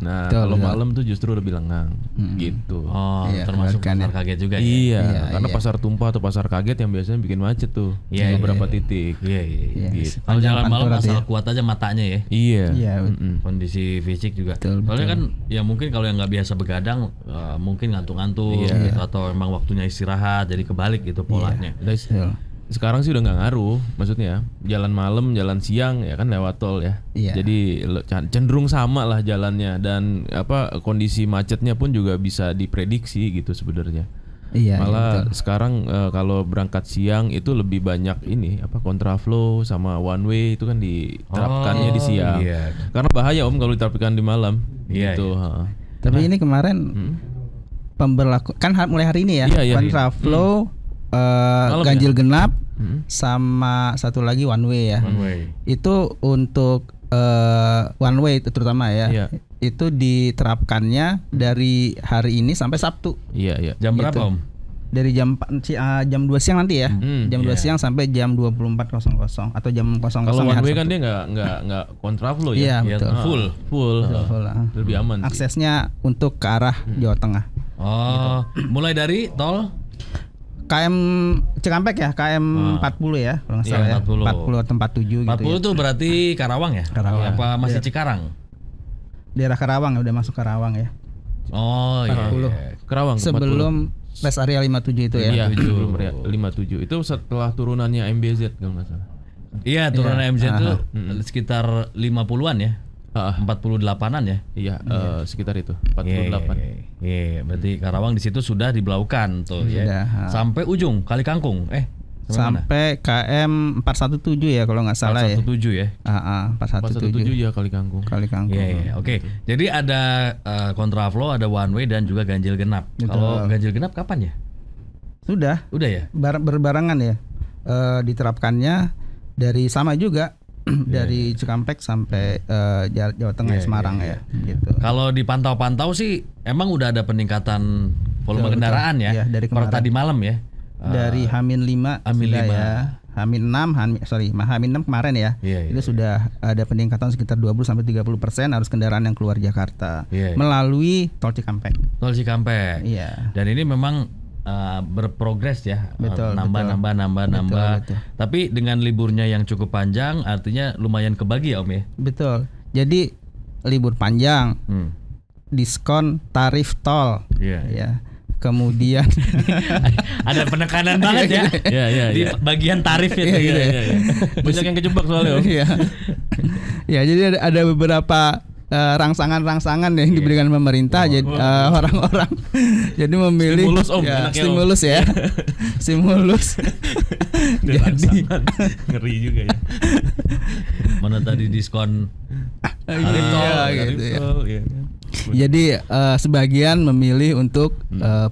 Nah kalau malam tuh justru lebih lengang gitu. Oh, termasuk pasar kaget juga ya. Iya, karena pasar tumpah atau pasar kaget yang biasanya bikin macet tuh di beberapa titik. Iya. Gitu. Kalau jalan malam asal kuat aja matanya ya. Iya. Kondisi fisik juga. Betul. Soalnya kan ya mungkin kalau yang nggak biasa begadang mungkin ngantuk-ngantuk gitu, atau emang waktunya istirahat jadi kebalik gitu polanya. Sekarang sih udah nggak ngaruh, maksudnya jalan malam, jalan siang ya kan lewat tol ya. Jadi cenderung sama lah jalannya dan kondisi macetnya pun juga bisa diprediksi gitu sebenarnya. Malah sekarang kalau berangkat siang itu lebih banyak ini kontraflow sama one way itu kan diterapkannya di siang. Karena bahaya Om kalau diterapkan di malam. Gitu. Tapi ini kemarin pemberlaku kan mulai hari ini ya. Kontraflow, ganjil genap, sama satu lagi one way ya. Itu untuk one way terutama ya. Itu diterapkannya dari hari ini sampai Sabtu. Jam berapa Om? Dari jam 2 siang nanti ya. Jam 2 siang sampai jam 24.00 atau jam 00. Kalau one way kan dia nggak kontraflow ya. Iya, betul. Full. Lebih aman. Aksesnya untuk ke arah Jawa Tengah. Oh, mulai dari tol KM Cikampek ya, KM 40 ya kalau nggak salah ya. 40 atau 47 gitu 40 itu berarti Karawang ya? Karawang. Apa masih Cikarang? Daerah Karawang, udah masuk Karawang ya. Oh 40. Kerawang. Sebelum rest area 57 itu ya. Iya, sebelum 57. Itu setelah turunannya MBZ kalau nggak salah. Iya, turunan MBZ itu sekitar 50-an ya. 48-an ya? Iya, sekitar itu 48. Iya, berarti Karawang di situ sudah diberlakukan tuh ya. Sampai ujung Kali Kangkung. Sampai KM 417 ya kalau nggak salah 417 ya. 417 ya Kali Kangkung. Iya. Oke. Jadi ada kontraflow, ada one way dan juga ganjil genap. Kalau ganjil genap kapan ya? Sudah ya? Berbarengan ya. Diterapkannya dari sama juga. Dari Cikampek sampai Jawa Tengah Semarang ya. Gitu. Kalau dipantau-pantau sih emang udah ada peningkatan volume kendaraan ya. Dari per tadi malam ya. Dari H-5 ya. H-6 kemarin ya. Itu sudah ada peningkatan sekitar 20-30% arus kendaraan yang keluar Jakarta melalui tol Cikampek. Iya. Dan ini memang berprogres ya, nambah. Tapi dengan liburnya yang cukup panjang, artinya lumayan kebagi ya Om ya. Betul. Jadi libur panjang, diskon tarif tol, ya. Kemudian ada penekanan banget ya, di bagian tarif itu. Banyak yang kejebak soalnya Om. Ya, jadi ada beberapa rangsangan-rangsangan yang diberikan pemerintah. Jadi orang-orang jadi memilih stimulus Om, stimulus ya. Stimulus. Jadi ngeri juga ya. Mana tadi diskon tarif tol ya. Jadi sebagian memilih untuk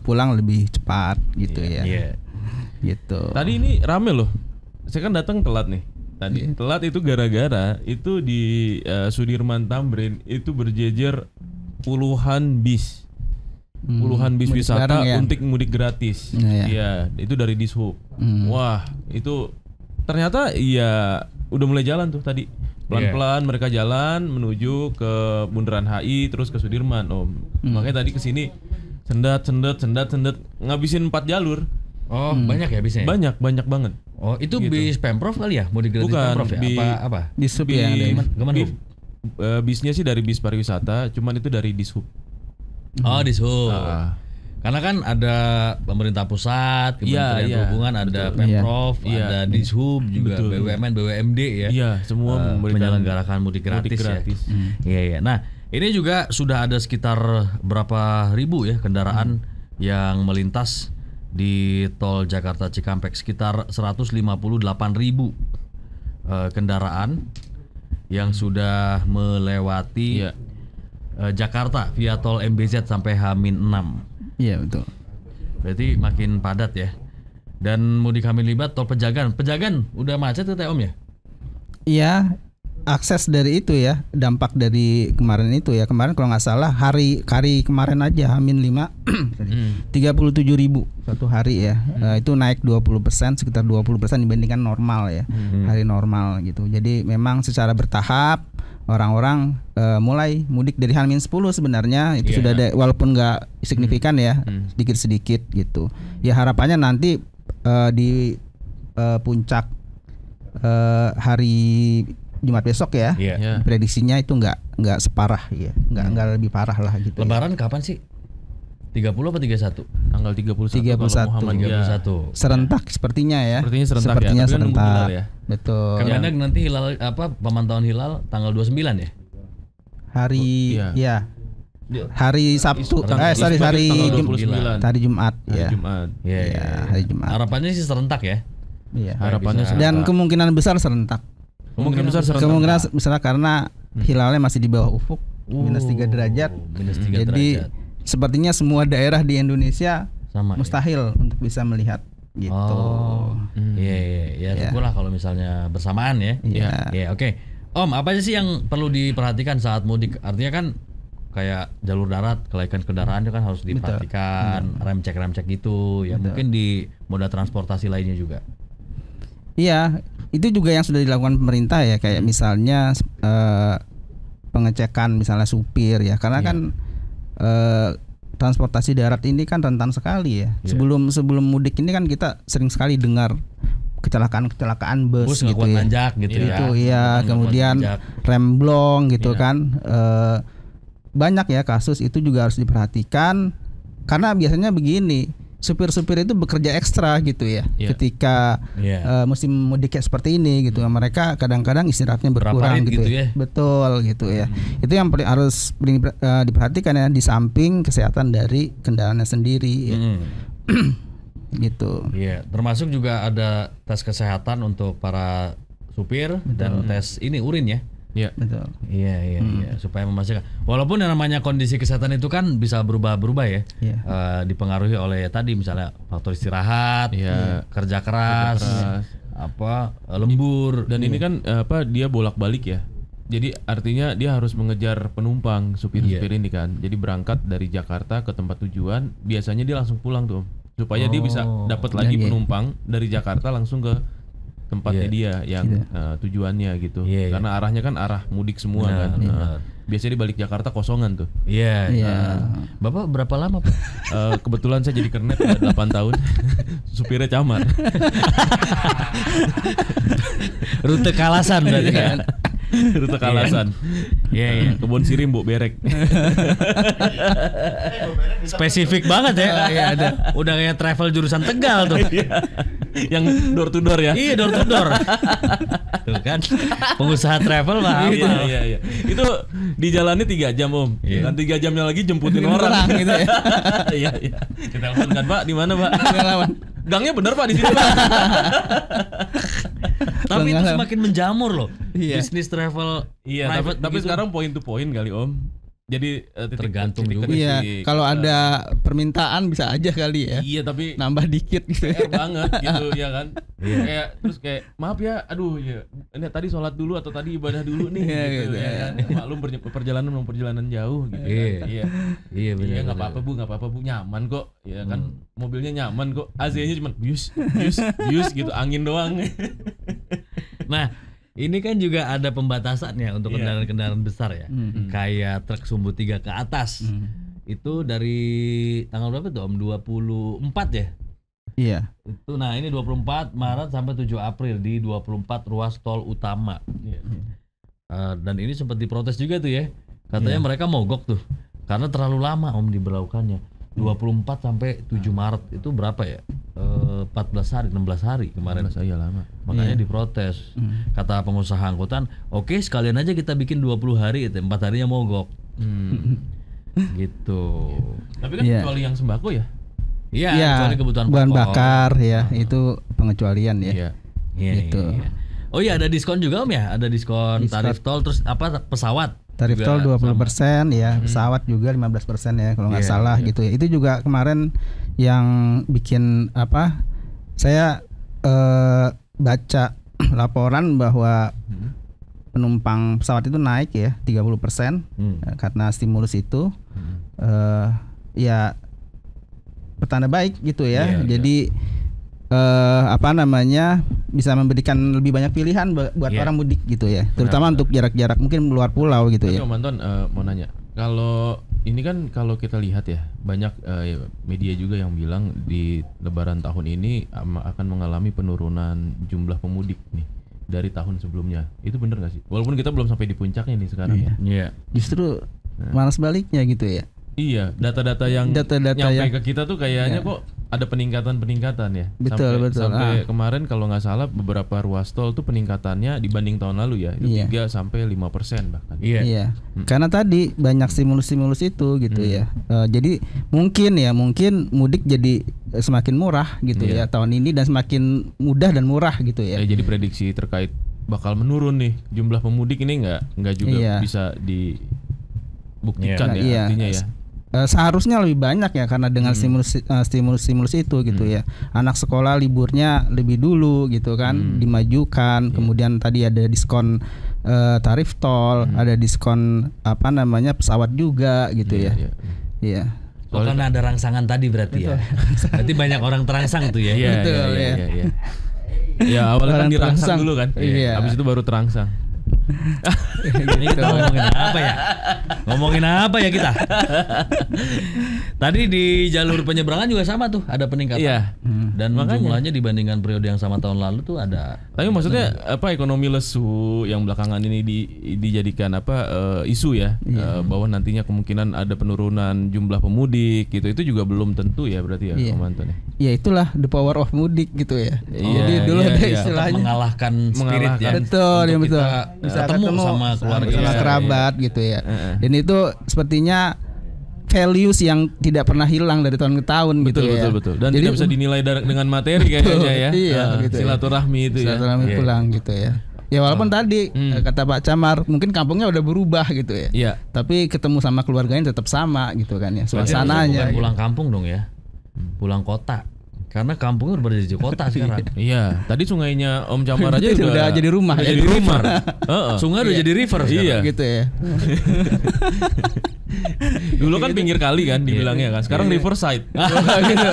pulang lebih cepat gitu ya. Gitu. Tadi ini rame loh. Saya kan datang telat nih. Telat itu gara-gara itu di Sudirman Tamrin itu berjejer puluhan bis wisata untuk mudik gratis. Iya, itu dari Dishub. Wah, itu ternyata ya udah mulai jalan tuh tadi. Pelan-pelan mereka jalan menuju ke Bundaran HI terus ke Sudirman, Om. Makanya tadi kesini sendat ngabisin 4 jalur. Oh, banyak ya bisnya? Banyak banget. Oh, itu gitu. Bis Pemprov kali ya? Mudik gratis Pemprov ya? Apa? Dishub ya. bisnya sih dari bis pariwisata, cuman itu dari Dishub. Oh, Dishub. Karena kan ada pemerintah pusat, Kementerian Perhubungan, ada Pemprov, ada Dishub juga, betul. BUMN, BUMD ya. Iya, semua menyelenggarakan mudik gratis. Ya. Iya. Nah, ini juga sudah ada sekitar berapa ribu ya kendaraan yang melintas di tol Jakarta Cikampek, sekitar 158.000 kendaraan yang sudah melewati Jakarta via tol MBZ sampai H-6. Iya betul. Berarti makin padat ya. Dan mudik H-5 tol Pejagan udah macet tuh Om ya? Iya, akses dari itu ya, dampak dari kemarin itu ya. Kemarin kalau nggak salah hari kemarin aja H-5 37.000 satu hari ya. Itu naik 20%, sekitar 20% dibandingkan normal ya. Hari normal gitu. Jadi memang secara bertahap orang-orang mulai mudik dari H-10 sebenarnya itu sudah ada, walaupun nggak signifikan ya, sedikit-sedikit gitu. Ya harapannya nanti di puncak hari Jumat besok ya, prediksinya itu nggak separah ya, nggak lebih parah lah gitu. Lebaran kapan sih? 30 apa 31? Tanggal 31. Serentak sepertinya ya. Sepertinya serentak. Ya. Betul. Karena nanti hilal pemantauan hilal tanggal 29 ya? Hari hari Sabtu. Hari Jumat ya. Hari Jumat. Harapannya sih serentak ya. Iya. Harapannya serentak. Dan kemungkinan besar serentak. Kemungkinan besar karena hilalnya masih di bawah ufuk -3 derajat. Jadi sepertinya semua daerah di Indonesia sama, mustahil untuk bisa melihat gitu. Iya. Syukurlah kalau misalnya bersamaan ya. Iya. Oke. Om, apa sih yang perlu diperhatikan saat mudik? Artinya kan kayak jalur darat, kelaikan kendaraan itu kan harus diperhatikan, rem cek gitu. Ya mungkin di moda transportasi lainnya juga. Iya, itu juga yang sudah dilakukan pemerintah ya, kayak misalnya pengecekan misalnya supir ya, karena kan transportasi darat ini kan rentan sekali ya. Sebelum mudik ini kan kita sering sekali dengar kecelakaan bus gitu ya. Nanjak gitu ya. Itu ya, kemudian remblong gitu kan. Banyak ya kasus, itu juga harus diperhatikan karena biasanya begini, supir-supir itu bekerja ekstra gitu ya. Ketika musim mudik kayak seperti ini gitu, mereka kadang-kadang istirahatnya berkurang gitu ya. Betul gitu ya. Itu yang harus diperhatikan ya, di samping kesehatan dari kendaraannya sendiri. Gitu. Iya, termasuk juga ada tes kesehatan untuk para supir dan tes ini urin ya. Iya, betul. Iya, supaya memastikan. Walaupun yang namanya kondisi kesehatan itu kan bisa berubah-berubah ya. Dipengaruhi oleh tadi misalnya faktor istirahat, kerja keras, lembur. Dan ini kan dia bolak-balik ya. Jadi artinya dia harus mengejar penumpang, supir-supir ini kan. Jadi berangkat dari Jakarta ke tempat tujuan, biasanya dia langsung pulang tuh, supaya dia bisa dapat lagi penumpang dari Jakarta langsung ke tempatnya dia yang tujuannya gitu. Karena arahnya kan arah mudik semua kan. Biasanya di balik Jakarta kosongan tuh. Bapak berapa lama Pak? Kebetulan saya jadi kernet udah 8 tahun. Supirnya camar. Rute Kalasan berarti kan. Rute Kalasan. Iya. Kebon Sirih Mbok Berek. Spesifik banget ya. Ada. Udah kayak travel jurusan Tegal tuh. Yang door to door ya. Iya, door to door. Tuh kan. Pengusaha travel mah apa? Iya. Itu dijalani 3 jam Om. Dan 3 jamnya lagi jemputin orang gitu ya. Iya. Ditelepon kan Pak, di mana Pak? Gangnya bener Pak di sini Pak. Tapi itu semakin menjamur loh. Bisnis travel private. Tapi sekarang point to point kali Om. Jadi tergantung juga. Iya, kalau ada permintaan bisa aja kali ya. Iya, tapi nambah dikit gitu. Banget gitu ya kan. Kayak maaf ya, aduh ya. Ini tadi sholat dulu atau tadi ibadah dulu nih gitu ya kan. Maklum perjalanan jauh gitu. Iya benar. Iya enggak apa-apa Bu, nyaman kok. Ya kan, mobilnya nyaman kok. AC-nya cuma bius gitu, angin doang. Nah, ini kan juga ada pembatasannya untuk kendaraan-kendaraan besar ya. Kayak truk sumbu 3 ke atas. Itu dari tanggal berapa tuh Om? 24 ya? Iya. Itu nah ini 24 Maret sampai 7 April di 24 ruas tol utama. dan ini sempat diprotes juga tuh ya. Katanya mereka mogok tuh karena terlalu lama Om diberlakukannya. 24 sampai 7 Maret itu berapa ya? 14 hari, 16 hari kemarin. 16 hari lama. Makanya diprotes. Kata pengusaha angkutan, oke sekalian aja kita bikin 20 hari itu, 4 harinya mogok. Gitu. Tapi kan kecuali yang sembako ya? Iya, kecuali kebutuhan bahan pokok. bakar ya, itu pengecualian ya. Iya, gitu. Iya. Oh iya, ada diskon juga Om ya? Ada diskon tarif tol, terus apa pesawat? Tarif tol 20% ya, pesawat juga 15% ya kalau nggak salah gitu ya. Itu juga kemarin yang bikin apa? Saya baca laporan bahwa penumpang pesawat itu naik ya 30% karena stimulus itu. Ya pertanda baik gitu ya. Jadi apa namanya bisa memberikan lebih banyak pilihan buat orang mudik gitu ya, terutama untuk jarak-jarak mungkin luar pulau gitu. Tapi ya. Om Anton mau nanya, kalau ini kan kalau kita lihat ya banyak media juga yang bilang di Lebaran tahun ini akan mengalami penurunan jumlah pemudik nih dari tahun sebelumnya. Itu benar nggak sih? Walaupun kita belum sampai di puncaknya nih sekarang. Iya. Justru malah sebaliknya gitu ya. Iya, data-data yang nyampe ke kita tuh kayaknya kok ada peningkatan ya. Betul. Sampai kemarin kalau nggak salah beberapa ruas tol tuh peningkatannya dibanding tahun lalu ya itu 3-5% bahkan. Iya. Karena tadi banyak stimulus itu gitu ya. Jadi mungkin mudik jadi semakin murah gitu ya tahun ini, dan semakin mudah dan murah gitu ya. Jadi prediksi terkait bakal menurun nih jumlah pemudik ini nggak juga bisa dibuktikan ya artinya ya. Seharusnya lebih banyak ya karena dengan stimulus itu gitu ya. Anak sekolah liburnya lebih dulu gitu kan, dimajukan. Kemudian tadi ada diskon tarif tol, ada diskon apa namanya pesawat juga gitu ya. Iya. Karena ada rangsangan tadi berarti ya. Berarti banyak orang terangsang tuh ya. Betul ya. Ya awalnya kan dirangsang dulu kan. Habis itu baru terangsang. Ini kita ngomongin apa ya kita? Tadi di jalur penyeberangan juga sama tuh, ada peningkatan. Dan jumlahnya dibandingkan periode yang sama tahun lalu tuh ada. Tapi maksudnya apa ekonomi lesu yang belakangan ini dijadikan isu ya, bahwa nantinya kemungkinan ada penurunan jumlah pemudik gitu, itu juga belum tentu ya berarti ya Om Anton ya. Ya itulah the power of mudik gitu ya. Jadi dulu ada istilahnya mengalahkan spirit ya. Betul, ya betul. Bisa ketemu sama keluarga, sama kerabat gitu ya. Dan itu sepertinya values yang tidak pernah hilang dari tahun ke tahun gitu ya. Betul. Dan jadi, tidak bisa dinilai dengan materi kayaknya ya. Gitu silaturahmi ya. itu silaturahmi pulang gitu ya. Ya walaupun tadi kata Pak Camar mungkin kampungnya udah berubah gitu ya. Iya. Tapi ketemu sama keluarganya tetap sama gitu kan ya. Suasananya. Bukan pulang kampung dong ya. Pulang kota. Karena kampungnya udah jadi kota sekarang. Iya, tadi sungainya Om Camar aja udah jadi rumah. Jadi rumah. Sungai udah jadi river sekarang. Iya, gitu ya. Dulu kan pinggir kali kan dibilangnya kan. Sekarang riverside. Gitu.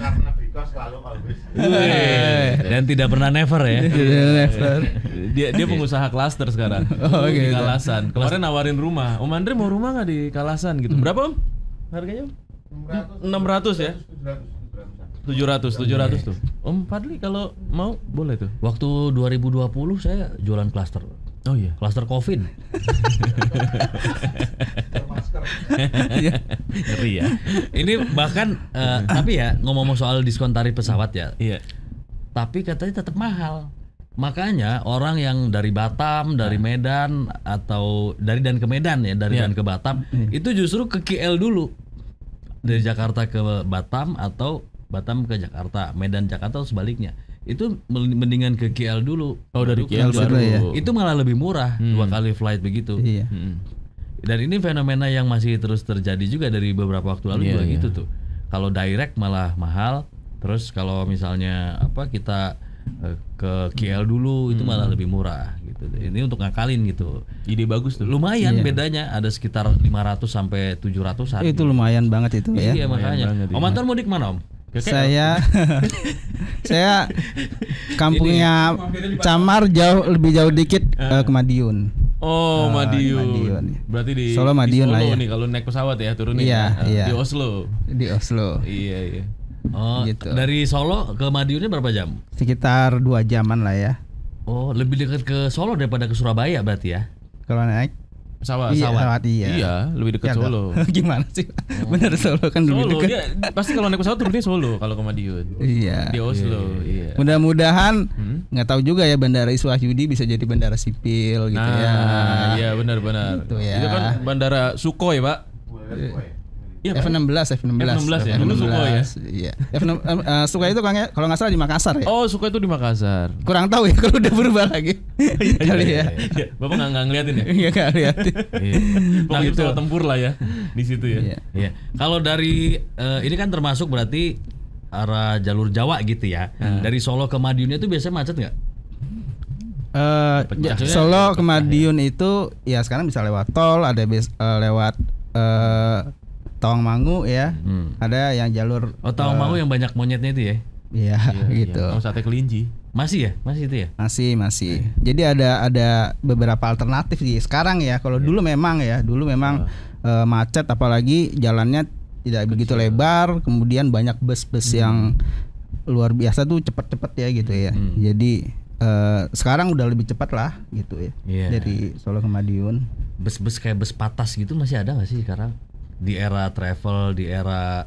Karena Bika selalu always. Dan tidak pernah never ya. Never. Dia pengusaha klaster sekarang. Di Kalasan. Kemarin nawarin rumah. Om Andre mau rumah nggak di Kalasan gitu? Berapa Om? Harganya Om? 600 ya? 700 tuh. Om Fadli kalau mau boleh tuh. Waktu 2020 saya jualan klaster. Oh iya. Klaster Covid. Ngeri ya. Ini bahkan tapi ya ngomong soal diskon tarif pesawat ya. Iya. Tapi katanya tetap mahal. Makanya orang yang dari Batam, dari Medan atau dari dan ke Medan ya, dari dan ke Batam itu justru ke KL dulu. Dari Jakarta ke Batam atau Batam ke Jakarta, Medan Jakarta atau sebaliknya. Itu mendingan ke KL dulu. Oh, dari KL baru ya. Itu malah lebih murah, 2 kali flight begitu. Iya. Dan ini fenomena yang masih terus terjadi juga dari beberapa waktu lalu juga gitu tuh. Kalau direct malah mahal, terus kalau misalnya kita ke KL dulu itu malah lebih murah gitu. Ini untuk ngakalin gitu. Ide bagus tuh. Lumayan bedanya, ada sekitar 500 sampai 700-an. Itu lumayan banget itu ya. Iya makanya. Om Anton mudik mana Om? Saya kampungnya Camar lebih jauh dikit ke Madiun. Oh, Madiun. Berarti di Solo Madiun di Solo lah ya. nih kalau naik pesawat ya turunnya. Iya. Di Oslo. Iya. Oh, gitu. Dari Solo ke Madiunnya berapa jam? Sekitar 2 jaman lah ya. Oh, lebih dekat ke Solo daripada ke Surabaya berarti ya? Kalau naik pesawat. Iya, lebih dekat Solo. Gimana sih? Bener Solo kan lebih dekat. Dia pasti kalau naik pesawat turunnya Solo kalau ke Madiun. Iya. Di Oslo. Iya. Mudah-mudahan nggak tahu juga ya Bandara Iswahyudi bisa jadi bandara sipil gitu ya. Iya benar-benar. Gitu ya. Itu kan Bandara Sukhoi, Pak. Iya, F16 ya. Itu Sukhoi ya. Iya. Sukhoi itu kalau nggak salah di Makassar ya. Oh, Sukhoi itu di Makassar. Kurang tahu ya kalau udah berubah lagi. Kali ya. Bapak nggak ngeliatin ya? Iya nggak liatin. Pokoknya pesawat tempur lah ya di situ ya. Iya. Kalau dari ini kan termasuk berarti arah jalur Jawa gitu ya. Dari Solo ke Madiun itu biasanya macet nggak? Solo ke Madiun itu ya sekarang bisa lewat tol, ada lewat Tawangmangu ya. Ada yang jalur Tawangmangu yang banyak monyetnya itu ya. Iya gitu. Mau sate kelinci. Masih ya? Masih itu ya? Masih. Jadi ada beberapa alternatif sih sekarang ya. Kalau dulu memang macet, apalagi jalannya tidak begitu lebar, kemudian banyak bus-bus yang luar biasa tuh cepet-cepet ya gitu ya. Jadi sekarang udah lebih cepat lah gitu ya. Dari Solo ke Madiun. Bus-bus kayak bus patas gitu masih ada nggak sih sekarang? Di era travel, di era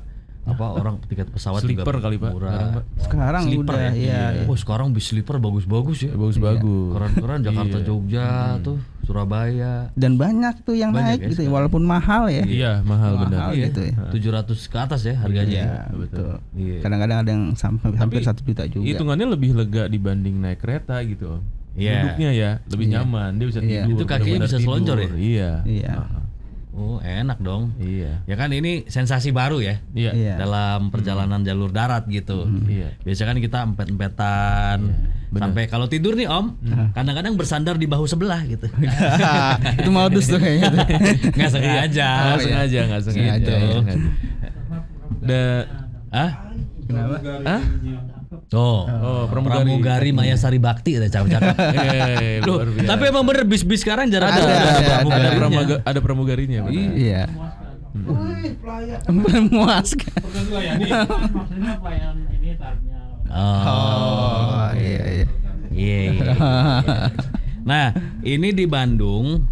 orang tiket pesawat sleeper juga kali Pak murah. Sekarang sleeper udah ya. Oh, sekarang bis sleeper bagus-bagus ya. Bagus-bagus. Keren-keren Jakarta Jogja tuh, Surabaya. Dan banyak tuh yang naik gitu ya, walaupun mahal ya. Iya, mahal benar. Gitu ya. 700 ke atas ya harganya. Iya, betul. Kadang-kadang ada yang hampir 1 juta juga. Hitungannya lebih lega dibanding naik kereta gitu. Duduknya ya lebih nyaman, dia bisa tidur. Itu kakinya bisa selonjor ya? Iya. Oh, enak dong. Iya. Ya kan ini sensasi baru ya. Iya. Dalam perjalanan jalur darat gitu. Iya. Biasanya kan kita empet-empetan. Sampai kalau tidur nih Om, kadang-kadang bersandar di bahu sebelah gitu. Itu modus tuh kayaknya. Nggak sengaja. Nggak sengaja. Kenapa? Pramugari Mayasari Bakti ada cakep-cakep. Tapi emang bener bis-bis sekarang jarang ada pramugarinya. Iya. Memuaskan. Maksudnya pelayanan ini tarifnya. Iya. Nah, ini di Bandung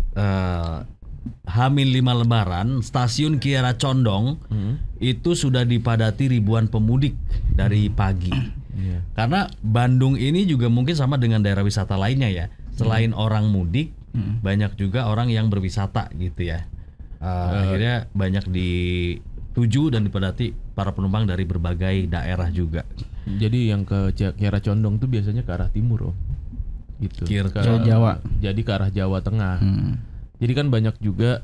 H-5 Lebaran, stasiun Kiara Condong itu sudah dipadati ribuan pemudik dari pagi. Karena Bandung ini juga mungkin sama dengan daerah wisata lainnya ya. Selain orang mudik, banyak juga orang yang berwisata gitu ya. Akhirnya banyak dituju dan dipadati para penumpang dari berbagai daerah juga. Jadi yang ke Kiara Condong tuh biasanya ke arah timur, Om. Gitu. Ke Jawa. Jadi ke arah Jawa Tengah. Jadi kan banyak juga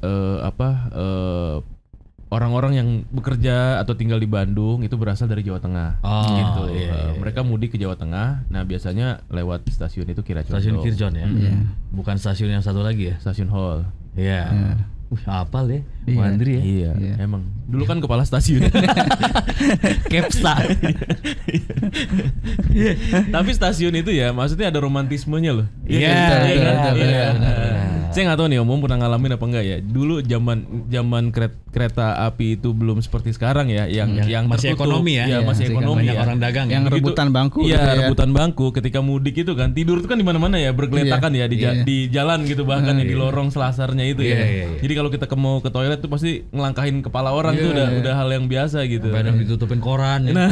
orang-orang yang bekerja atau tinggal di Bandung itu berasal dari Jawa Tengah. Gitu. Iya. Mereka mudik ke Jawa Tengah. Nah, biasanya lewat stasiun itu Kiara Condong. Stasiun Kirjon ya. Bukan stasiun yang satu lagi ya. Stasiun Hall. Iya. Hafal ya, Mandiri ya. Iya. Emang dulu kan kepala stasiun. Kepsta. Tapi stasiun itu ya, maksudnya ada romantismenya loh. Iya. Saya nggak tahu nih Om pernah ngalamin apa enggak ya. Dulu zaman kereta api itu belum seperti sekarang ya, yang masih tertutup. Ekonomi ya. Masih ekonomi banyak ya. orang dagang yang ya. rebutan bangku. Iya, gitu rebutan bangku. Ketika mudik itu kan tidur itu kan di mana-mana ya, bergeletakan ya di jalan gitu, bahkan ya di lorong selasarnya itu ya. Jadi kalau kita mau ke toilet tuh pasti ngelangkahin kepala orang tuh udah hal yang biasa gitu. Kadang ditutupin koran. Nah,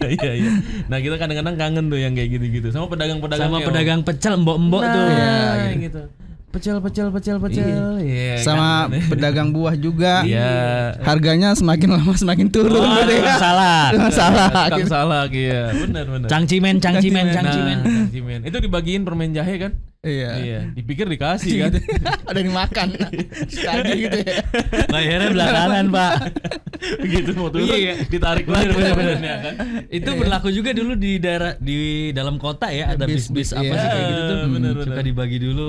iya. Nah, kita kadang-kadang kangen tuh yang kayak gitu-gitu. Sama pedagang-pedagang. Sama pedagang pecel mbok-mbok tuh. Iya, gitu. Pecel. Iya, sama kan. Pedagang buah juga. Iya. Harganya semakin lama semakin turun. Salah. Tukang salak, iya. Benar. Cangcimen. Cangcimen. Itu dibagiin permen jahe kan? Iya. Dipikir dikasih kan. Ada yang makan. Sekali gitu ya. Bayarnya belakangan, Pak. Begitu mau turun ditarik lagi bener kan. Itu berlaku juga dulu di dalam kota ya, ada bis-bis apa sih kayak gitu tuh. Suka dibagi dulu.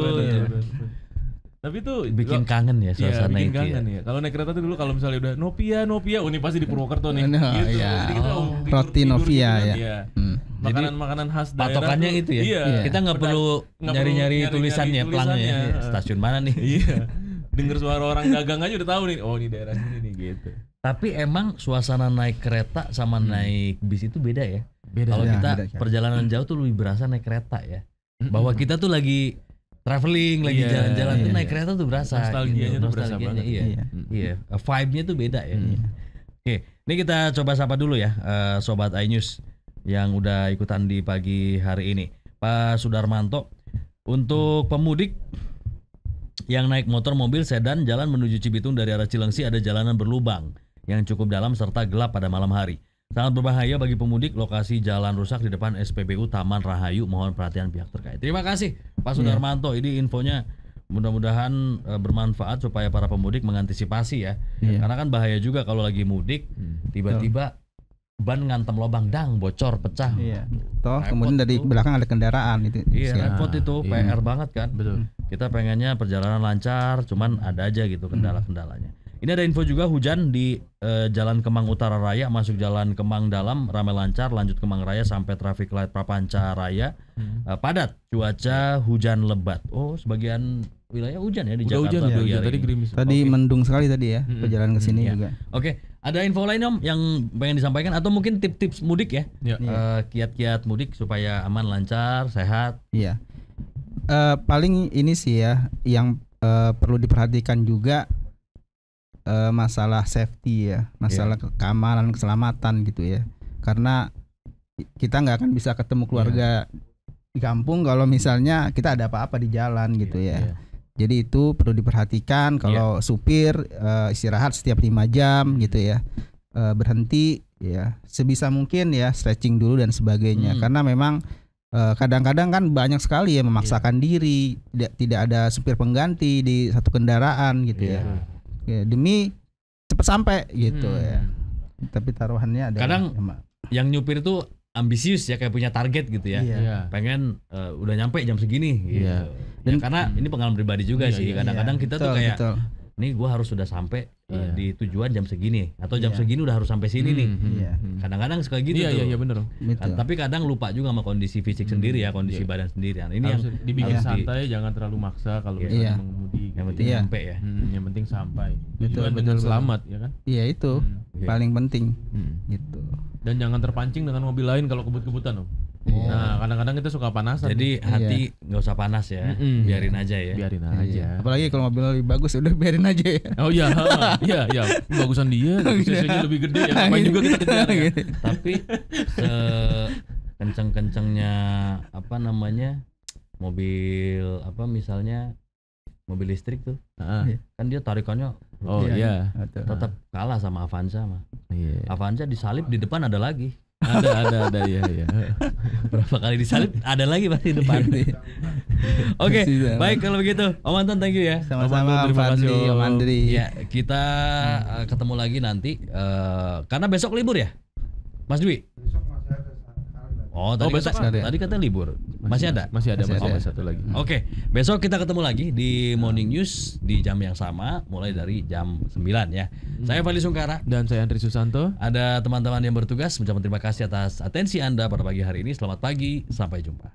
Tapi itu bikin kangen ya suasana bikin itu. Kangen ya. Kalau naik kereta tuh dulu kalau misalnya udah Novia, ini pasti di Purwokerto nih. Gitu. Jadi kita roti Novia ya. Makanan khas daerah. Patokannya itu ya. Iya. Kita nggak perlu nyari-nyari tulisannya, pelangnya. Stasiun mana nih? Iya. Dengar suara orang dagang aja udah tahu nih. Oh, ini daerah sini nih gitu. Tapi emang suasana naik kereta sama naik bis itu beda ya. Beda. Kalau kita perjalanan jauh tuh lebih berasa naik kereta ya. bahwa kita tuh lagi traveling, lagi jalan-jalan tuh naik kereta tuh berasa. Nostalgianya tuh berasa banget. Iya. Vibe-nya tuh beda ya. Oke, ini kita coba sapa dulu ya Sobat iNews yang udah ikutan di pagi hari ini. Pak Sudarmanto, untuk pemudik yang naik motor, mobil, sedan jalan menuju Cibitung dari arah Cilengsi ada jalanan berlubang yang cukup dalam serta gelap pada malam hari. Sangat berbahaya bagi pemudik, lokasi jalan rusak di depan SPBU Taman Rahayu, mohon perhatian pihak terkait. Terima kasih Pak Sudarmanto, ini infonya mudah-mudahan bermanfaat supaya para pemudik mengantisipasi ya. Karena kan bahaya juga kalau lagi mudik tiba-tiba ban ngantem lubang, dang bocor, pecah. Toh kemudian dari belakang ada kendaraan itu. Repot itu, PR banget kan. Betul. Kita pengennya perjalanan lancar, cuman ada aja gitu kendala-kendalanya. Ini ada info juga hujan di Jalan Kemang Utara Raya masuk Jalan Kemang Dalam ramai lancar, lanjut Kemang Raya sampai traffic light Prapanca Raya padat, cuaca hujan lebat. Oh, sebagian wilayah hujan ya di Jakarta. Hujan tadi gerimis. Tadi mendung sekali tadi ya perjalanan ke sini juga. Oke, ada info lain Om yang pengen disampaikan atau mungkin tips-tips mudik ya? Kiat-kiat mudik supaya aman, lancar, sehat. Iya. Paling ini sih ya yang perlu diperhatikan juga masalah safety ya, masalah keamanan, keselamatan gitu ya. Karena kita nggak akan bisa ketemu keluarga di kampung kalau misalnya kita ada apa-apa di jalan gitu ya. Jadi itu perlu diperhatikan kalau supir istirahat setiap 5 jam gitu ya. Berhenti ya sebisa mungkin ya, stretching dulu dan sebagainya. Karena memang kadang-kadang kan banyak sekali yang memaksakan diri, tidak ada supir pengganti di satu kendaraan gitu ya. Demi cepat sampai gitu ya. Tapi taruhannya ada kadang yang nyupir tuh ambisius ya, kayak punya target gitu ya. Pengen udah nyampe jam segini gitu. Dan karena ini pengalaman pribadi juga sih. Kadang-kadang kita tuh kayak nih gue harus sudah sampai di tujuan jam segini atau jam segini udah harus sampai sini nih. Kadang-kadang suka gitu tuh. Iya benar. Tapi kadang lupa juga sama kondisi fisik sendiri ya, kondisi badan sendiri. Ini harus yang dibikin santai, jangan terlalu maksa kalau misalnya mengemudi. Yang penting nyampe ya. Yang penting sampai. Betul, selamat ya kan? Iya itu paling penting. Gitu. Dan jangan terpancing dengan mobil lain kalau kebut-kebutan Om. Nah kadang-kadang kita suka panasan. Jadi hati nggak usah panas ya, biarin aja ya. Biarin aja. Apalagi kalau mobil lebih bagus udah biarin aja ya. Oh iya, iya, bagusan dia, cc-nya lebih gede ya. Ngapain juga kita kejar ya. Tapi kenceng-kencengnya apa namanya mobil apa misalnya mobil listrik tuh, kan dia tarikannya tetap kalah sama Avanza mah. Avanza disalip di depan ada lagi. Ada ya. Berapa kali disalip ada lagi pasti di depan. Oke, baik kalau begitu Om Anton, thank you ya. Sama-sama Om Andri. Ya, kita ketemu lagi nanti karena besok libur ya Mas Dwi. Oh, tadi katanya libur. Masih ada satu lagi. Oke, besok kita ketemu lagi di Morning News di jam yang sama mulai dari jam 9 ya. Saya Fadli Sungkara dan saya Andri Susanto. Ada teman-teman yang bertugas mengucapkan terima kasih atas atensi Anda pada pagi hari ini. Selamat pagi, sampai jumpa.